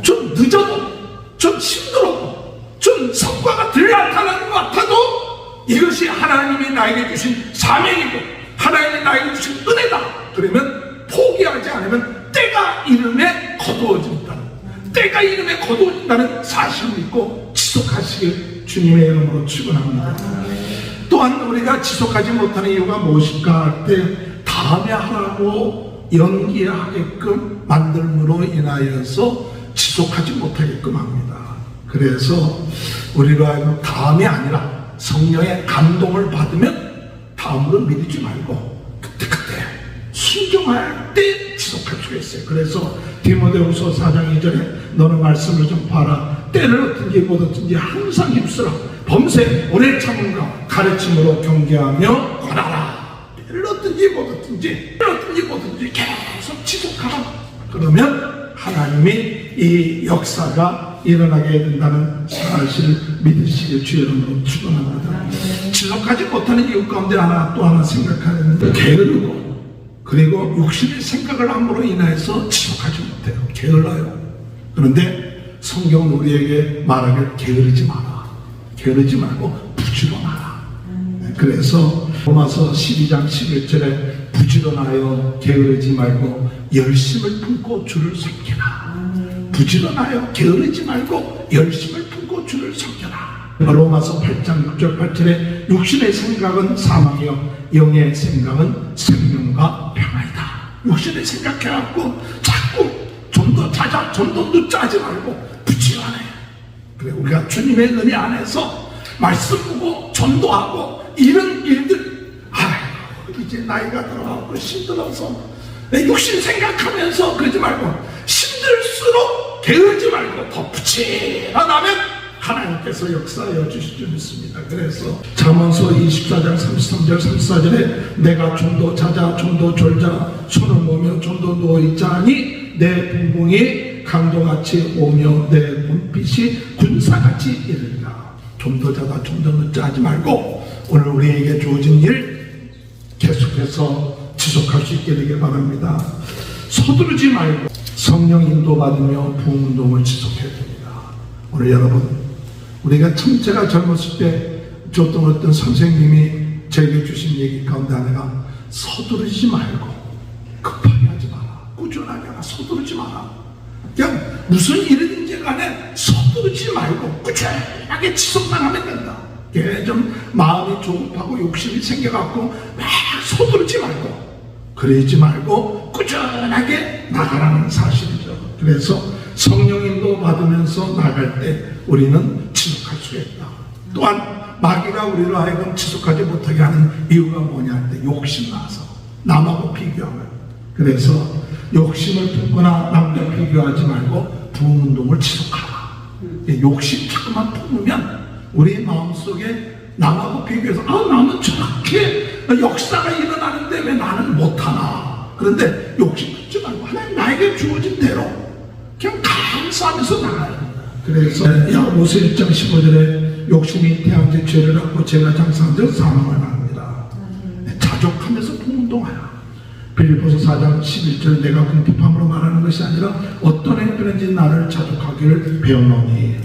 좀 늦어도, 좀 힘들어도, 좀 성과가 덜 나타나는 것 같아도 이것이 하나님이 나에게 주신 사명이고 하나님이 나에게 주신 은혜다. 그러면 포기하지 않으면 때가 이름에 거두어진다는, 때가 이름에 거두어진다는 사실을 믿고 지속하시길 주님의 이름으로 축원합니다. 또한 우리가 지속하지 못하는 이유가 무엇일까 할 때 다음에 하라고 연기하게끔 만들므로 인하여서 지속하지 못하게끔 합니다. 그래서 우리가 하여금 다음이 아니라 성령의 감동을 받으면 다음으로 미루지 말고 그때 순종할 때 지속할 수가 있어요. 그래서 디모데후서 4장 2절에 너는 말씀을 좀 봐라. 때를 어떤지 못 어떤지 항상 힘쓰라. 범세 오래 참음과 가르침으로 경계하며 권하라. 때를 어떤지 못 어떤지 계속 지속하라. 그러면 하나님이 이 역사가 일어나게 된다는 사실을 믿으시길 주의 이름으로 축원합니다. 지속하지 못하는 이유 가운데 또 하나 생각하는데 게으르고 그리고 욕심의 생각을 함으로 인해서 지속하지 못해요. 게을러요. 그런데 성경은 우리에게 말하길 게으르지 마라. 게으르지 말고 부지런하라. 그래서 로마서 12장 11절에 부지런하여 게으르지 말고 열심을 품고 주를 섬기라. 부지런하여 게으르지 말고 열심을 품고 주를 섬겨라. 로마서 8장 6절 8절에 육신의 생각은 사망이요 영의 생각은 생명과 평안이다. 육신의 생각해갖고 자꾸 좀 더 찾아 좀 더 늦자 하지 말고 부지런해. 그래 우리가 주님의 은혜 안에서 말씀 보고 전도하고 이런 일들 이제 나이가 들어가고 힘들어서 육신 생각하면서 그러지 말고 힘들수록 게으르지 말고 더 부지런하면 하나님께서 역사하여 주실 줄 믿습니다. 그래서 잠언서 24장 33절 34절에 내가 좀 더 자자 좀 더 졸자 손을 모으며 좀 더 누워있자니 내 분봉이 강도같이 오며 내 분빛이 군사같이 이르리라. 좀 더 자다 좀 더 늦자 하지 말고 오늘 우리에게 주어진 일 계속해서 지속할 수 있게 되길 바랍니다. 서두르지 말고 성령 인도받으며 부흥운동을 지속해야 됩니다. 오늘 여러분 우리가 참 제가 젊었을 때 줬던 어떤 선생님이 제게 주신 얘기 가운데 하나가 서두르지 말고 급하게 하지 마라. 꾸준하게 하라. 서두르지 마라. 그냥 무슨 일이든지 간에 서두르지 말고 꾸준하게 지속만 하면 된다. 이게 좀 마음이 조급하고 욕심이 생겨갖고 막 서두르지 말고 그러지 말고 꾸준하게 나가라는 사실이죠. 그래서 성령 인도 받으면서 나갈 때 우리는 지속할 수가 있다. 또한 마귀가 우리로 하여금 지속하지 못하게 하는 이유가 뭐냐 할 때 욕심 나서 남하고 비교하면 그래서 욕심을 품거나 남과 비교하지 말고 부흥운동을 지속하라. 욕심 자꾸만 품으면 우리 마음속에 남하고 비교해서 나는 저렇게 역사가 일어나는데 왜 나는 못하나. 그런데 욕심 품지 말고 하나님 나에게 주어진 대로 그냥 감사하면서 나가야 된다. 그래서 야고보서 1장 15절에 욕심이 태양제 죄를 하고 죄가 장사한 적 사망을 합니다. 자족하면서 부흥운동하라. 빌립보서 4장 11절 내가 궁핍함으로 말하는 것이 아니라 어떤 행편인지 나를 자족하기를 배워놓으니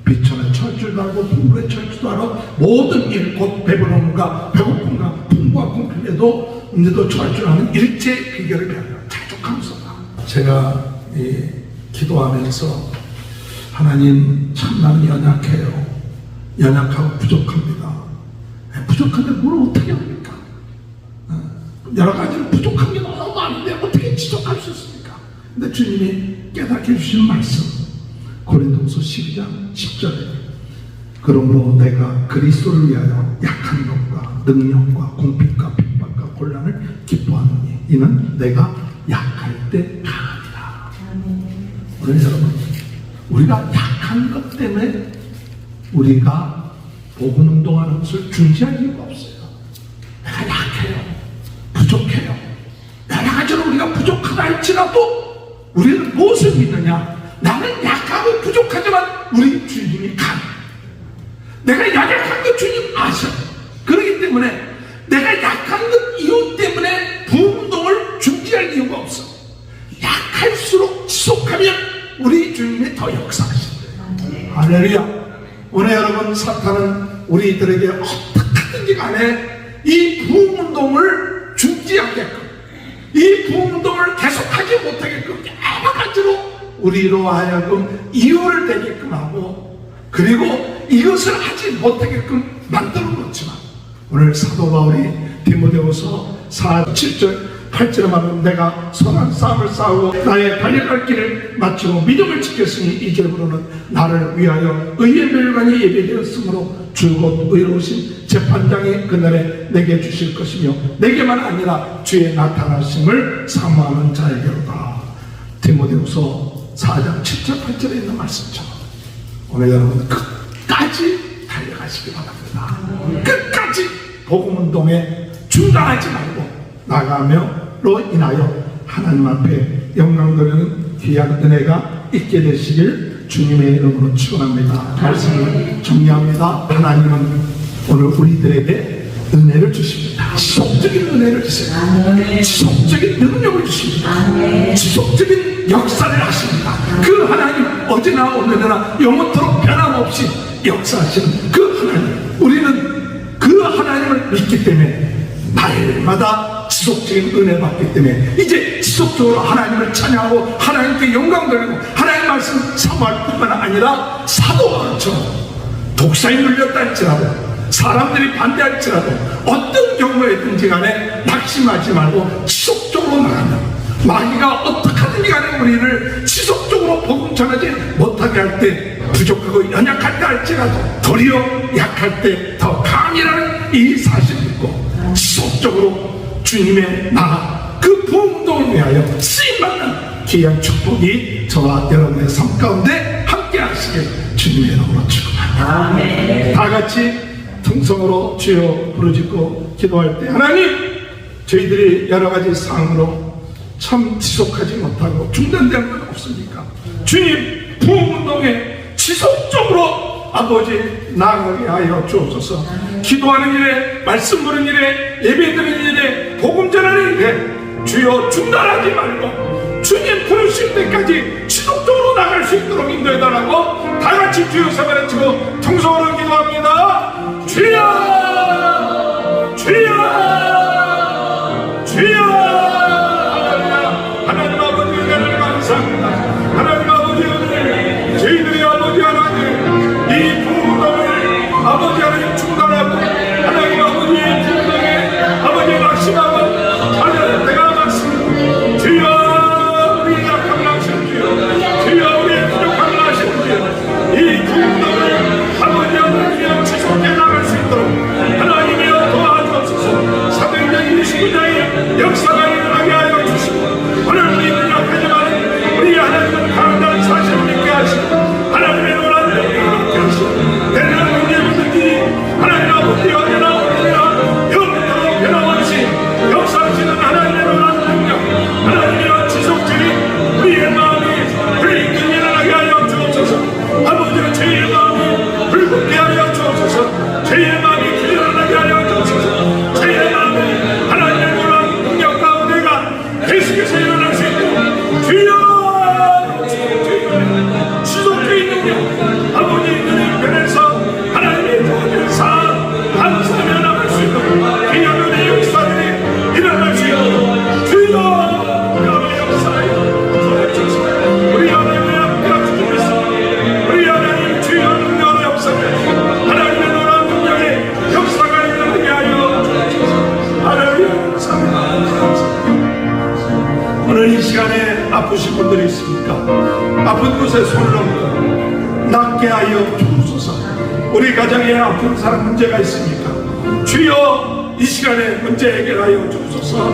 비천에 처할 줄도 알고 풍부에 처할 줄도 알아 모든 일 곧 배부름과 배고픔과 풍부와 궁핍에도 은혜도 처할 줄 아는 일제 비결을 배워라. 자족하면서 제가 기도하면서 하나님 참 나는 연약해요. 연약하고 부족합니다. 부족한데 뭘 어떻게 합니까? 여러 가지로 부족한 게 너무 많은데 어떻게 지속할 수 있습니까? 근데 주님이 깨닫게 해주시는 말씀 고린도후서 12장 10절에 그러므로 내가 그리스도를 위하여 약한 것과 능력과 공핍과 핍박과 곤란을 기뻐하노니 이는 내가 약할 때 강하리라. 오늘 여러분 우리가 약한 것 때문에 우리가 복음 운동하는 것을 중지할 이유가 없어요. 내가 약해요. 부족해요. 여러 가지로 우리가 부족하다 할지라도 우리는 무엇을 믿느냐? 나는 약하고 부족하지만 우리 주님이 강. 내가 약한 것 주님 아셔. 그렇기 때문에 내가 약한 것 이유 때문에 부흥운동을 중지할 이유가 없어. 약할수록 지속하면 우리 주님이 더 역사하신대요. 할렐루야. 오늘 여러분, 사탄은 우리들에게 어떻게든지 간에 이 부흥운동을 중지하게끔, 이 부흥운동을 계속하지 못하게끔 여러 가지로 우리로 하여금 이유를 대게끔 하고, 그리고 이것을 하지 못하게끔 만들어 놓지만, 오늘 사도 바울이 디모데후서 4, 7절 8절에 말하면 내가 선한 싸움을 싸우고 나의 달려갈 길을 마치고 믿음을 지켰으니 이제부로는 나를 위하여 의의 멸관이 예배되었으므로 주 곧 의로우신 재판장이 그날에 내게 주실 것이며 내게만 아니라 주의 나타나심을 사모하는 자에게로다. 디모데후서 4장 7절 8절에 있는 말씀처럼 오늘 여러분 끝까지 달려가시기 바랍니다. 끝까지 복음운동에 중단하지 말고 나가며로 인하여 하나님 앞에 영광 돌리는 귀한 은혜가 있게 되시길 주님의 이름으로 축원합니다. 말씀을 정리합니다. 하나님은 오늘 우리들에게 은혜를 주십니다. 지속적인 은혜를 주세요. 지속적인 능력을 주십니다. 지속적인 역사를 하십니다. 그 하나님 어제나 오늘이나 영원토록 변함없이 역사하시는 그 하나님, 우리는 그 하나님을 믿기 때문에 날마다 지속적인 은혜 받기 때문에 이제 지속적으로 하나님을 찬양하고 하나님께 영광 돌리고 하나님 말씀 사모할 뿐만 아니라 사도바울처럼 독사에 눌렸다 할지라도 사람들이 반대할지라도 어떤 경우에든지 간에 낙심하지 말고 지속적으로 나가면 마귀가 어떻게 하든지 간에 우리를 지속적으로 복음 전하지 못하게 할 때 부족하고 연약할 때 할지라도 도리어 약할 때 더 강이라는 이 사실을 믿고 지속적으로 주님의 나라 그 부흥운동을 위하여 쓰임받는 귀한 축복이 저와 여러분의 삶 가운데 함께 하시길 주님의 이름으로 축원합니다. 다 같이 통성으로 주여 부르짖고 기도할 때 하나님, 저희들이 여러 가지 상황으로 참 지속하지 못하고 중단된 건 없습니까? 주님, 부흥운동에 지속적으로 아버지 나아가게 하여 주옵소서. 기도하는 일에, 말씀 부르는 일에, 예배드리는 일에, 복음 전하는 일에 주여 중단하지 말고 주님 부르실 때까지 지속적으로 나갈 수 있도록 인도해달라고 다 같이 주여 세번을 치고 통성으로 기도합니다. 주여, 주여, 주여. 하나님 아버지 은혜를 감사합니다. 하나님 아버지 은혜, 저희들이 아버지 하나님 이 부흥운동을 아버지 하나님 중단하고 하나님 아버지의 부흥운동에 아버지 낙심하고 하나님 내가 맞습니다. 주여 우리 약함을 하시는 주여, 주여 우리의 부족함을 하시는 주여, 이 부흥운동을 아버지 하나님이여 지속해 나갈 수 있도록 하나님이여 도와주옵소서. 사도행전 29장의 역사가 일어나게 하여 주시고 오늘 우리는 약하지만 우리 하나님은 강한다는 사실을 믿게 하시고 하나님의 노란 영광을 믿게 하시고 대단한 문제든지 하나님 아버지 언제나 오늘이나 영원토록 변함없이 역사하시는 하나님의 노란 능력, 하나님의 지속적인 우리의 마음이 불이끈 일어나게 하여 주옵소서. 아버지여 저희의 마음이 불붙게 하여 주옵소서. 저희의 마음이 일어나게 하여 주옵소서. 저희의 마음에 하나님의 노란 능력 가운데가 계속해서 일어날 수 있도록 주여 지속적인 능력 아버지 은혜 편에서 하나님의 주어진 삶 감사하며 나갈 수 있도록 귀한 은혜의 역사들이 일어날 수 있도록 주여 여러분의 역사에 도와주시고 우리 하나님의 함께 주시옵소서. 우리 하나님 주여 능력의 역사를 하나님의 노란 능력의 역사가 일어나게 하여 주옵소서. 하나님 감사합니다. 오늘 이 시간에 아프신 분들이 있습니까? 아픈 곳에 손을 얹고 낫게 하여 주옵소서. 우리 가정에 아픈 사람 문제가 있습니까? 주여 이 시간에 문제 해결하여 주옵소서.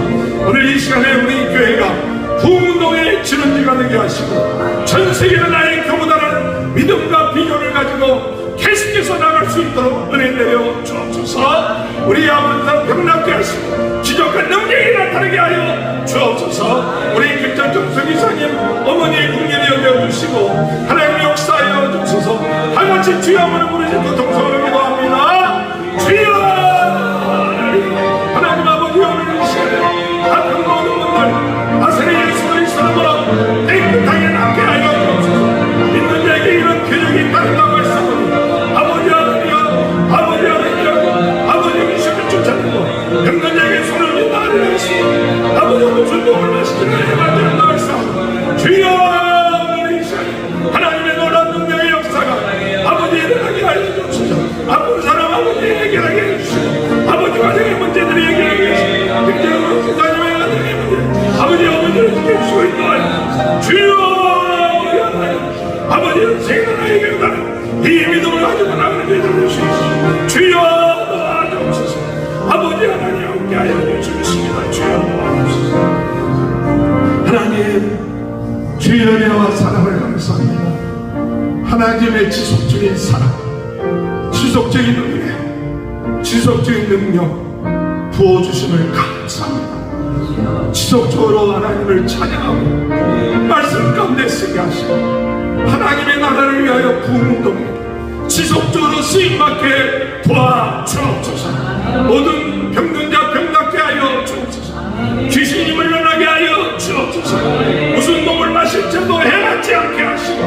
오늘 이 시간에 우리 교회가 부흥운동의 지름지가 되게 하시고 전 세계는 나의 교보다는 믿음과 비전을 가지고 계속해서 나갈 수 있도록 은혜 내려 주옵소서. 우리 아픈 사람 병낫게 하시고 기적과 능력이 나타나게 하여 주옵소서. 우리 김찬종 성이사님 어머니의 국리를 여겨주시고 같이 주여 한번 부르짖고 동성으로 기도합니다. 주여. 하나님 아버지 오늘 이 시간에 아픈 모든 분들 나사렛 예수 그리스도로 깨끗하게 낫게 하여 주옵소서. 믿는 자에게 이런 쾌적이 있다고 했사오니 아버지 하나님 아버지 하나님 아버지 의식을 쫓아내고 병든 자에게 손을 든 나를 하시고 아버지 무슨 몸을 마시지 않게 만들었다고 했사오니 주여. 하나님의 놀라운 능력의 역사가 아버지 일어나게 하여 주옵소서. 아픈 사람 아버지 해결하게 해주시고 아버지 가정의 문제들을 해결하게 해주시고 특별히 국가님의 가정의 문제 아버지 어머니를 지켜주시고 있노라. 주여 우리 하나님 아버지는 생각나 해결하는 이 믿음을 가지고 나가는 되도록 주시옵소서. 주여 도와주옵소서. 아버지 하나님 함께 하여 주시옵소서. 주여 도와주옵소서. 하나님 주의 은혜와 사랑을 감사합니다. 하나님의 지속적인 사랑, 지속적인 은혜, 지속적인 능력 부어주심을 감사합니다. 지속적으로 하나님을 찬양하고 말씀 가운데 쓰게 하시고 하나님의 나라를 위하여 부흥운동에 지속적으로 쓰임받게 도와주옵소서. 모든 병든 자 병낫게 하여 주옵소서. 귀신이 물러나게 하여 주옵소서. 무슨 몸을 마실지도 해하지 않게 하시고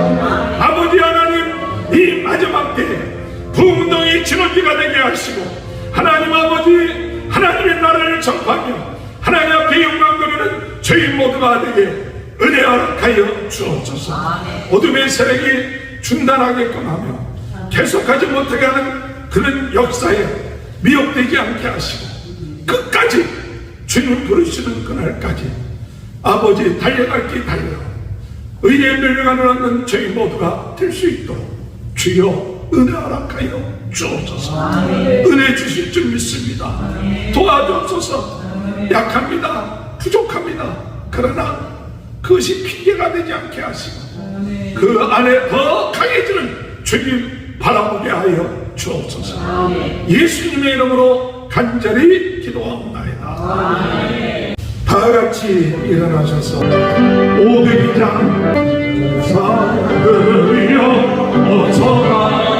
아버지 하나님 이 마지막 때에 부흥운동이 진원지가 되게 하시고 하나님 아버지 하나님의 나라를 전파하며 하나님 앞에 영광 돌리는 저희 모두가 되게 은혜 허락하여 주옵소서. 어둠의 세력이 중단하게끔 하며 계속하지 못하게 하는 그런 역사에 미혹되지 않게 하시고 끝까지 주님 부르시는 그날까지 아버지 달려갈 길 달려 의의 멸류관을 얻는 저희 모두가 될 수 있도록 주여 은혜 허락하여 주옵소서. 은혜 주실 줄 믿습니다. 도와주옵소서. 약합니다. 부족합니다. 그러나 그것이 핑계가 되지 않게 하시고 그 안에 더 강해지는 주님 바라보게 하여 주옵소서. 예수님의 이름으로 간절히 기도합니다. 다 같이 일어나셔서 500장 사들여 어서가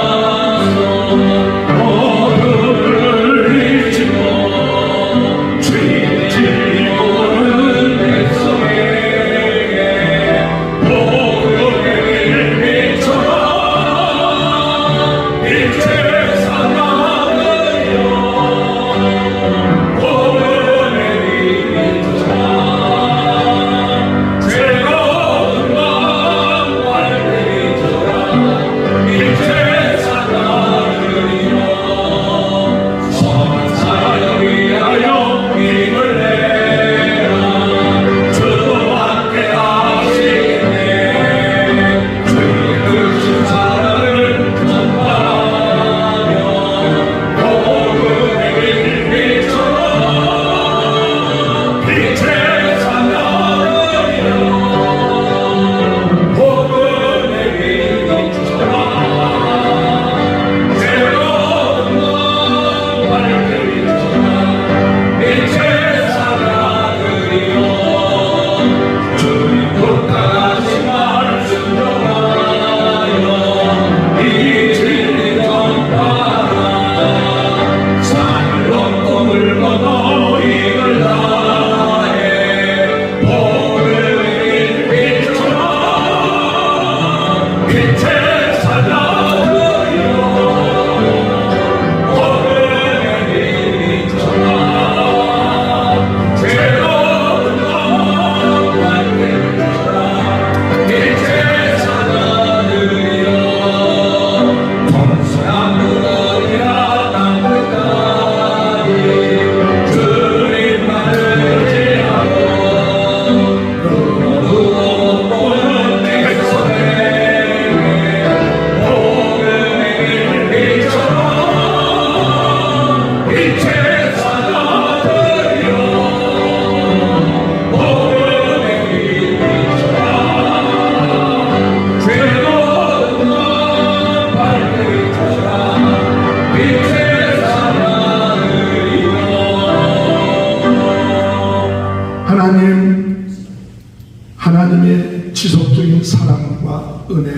하나님의 지속적인 사랑과 은혜,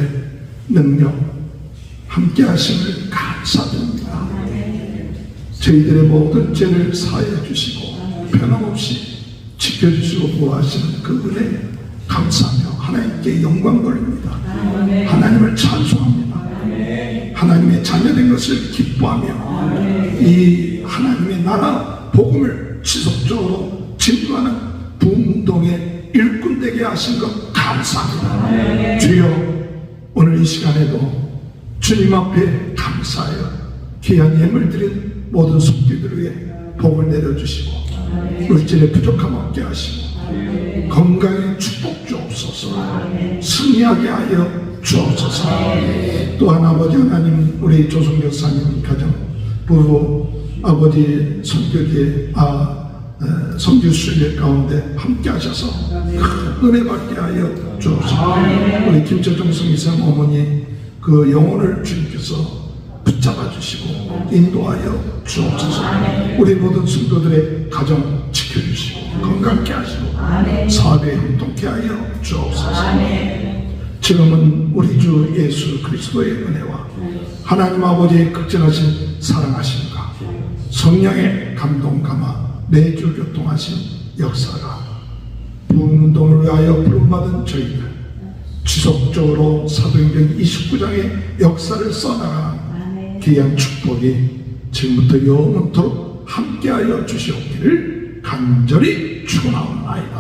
능력, 함께 하심을 감사드립니다. 저희들의 모든 죄를 사하여 주시고 변함없이 지켜주시고 보호하시는 그 은혜 감사하며 하나님께 영광 돌립니다. 하나님을 찬송합니다. 하나님의 자녀된 것을 기뻐하며 이 하나님의 나라 복음을 지속적으로 증거하는 부흥운동의 일꾼 되게 하신 것 감사합니다. 주여 오늘 이 시간에도 주님 앞에 감사하여 귀한 예물 드린 모든 속죄들을 위해 복을 내려주시고 물질의 부족함 없게 하시고 건강의 축복 주옵소서. 승리하게 하여 주옵소서. 또한 아버지 하나님 우리 조성 교사님 가정 부부 아버지 성교기에 성교 수일 가운데 함께 하셔서 큰 은혜 받게 하여 주옵소서. 우리 김철정 성기생 어머니 그 영혼을 주님께서 붙잡아 주시고 인도하여 주옵소서. 우리 모든 성도들의 가정 지켜주시고 건강케 하시고 사업에 형통케 하여 주옵소서. 지금은 우리 주 예수 그리스도의 은혜와 하나님 아버지의 극진하신 사랑하심과 성령의 감동 감화 매주 교통하신 역사가 부흥운동을 위하여 부름받은 저희들 지속적으로 사도행전 29장의 역사를 써나가는 귀한 축복이 지금부터 영원토록 함께하여 주시옵기를 간절히 축원하옵나이다.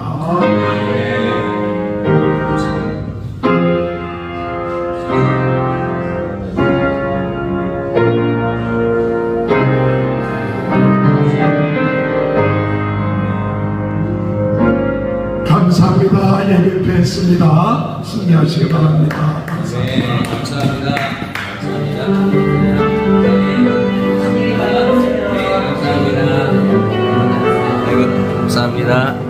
감사합니다. 예배 뵙겠습니다. 승리하시기 바랍니다. 네, 감사합니다. 감사합니다.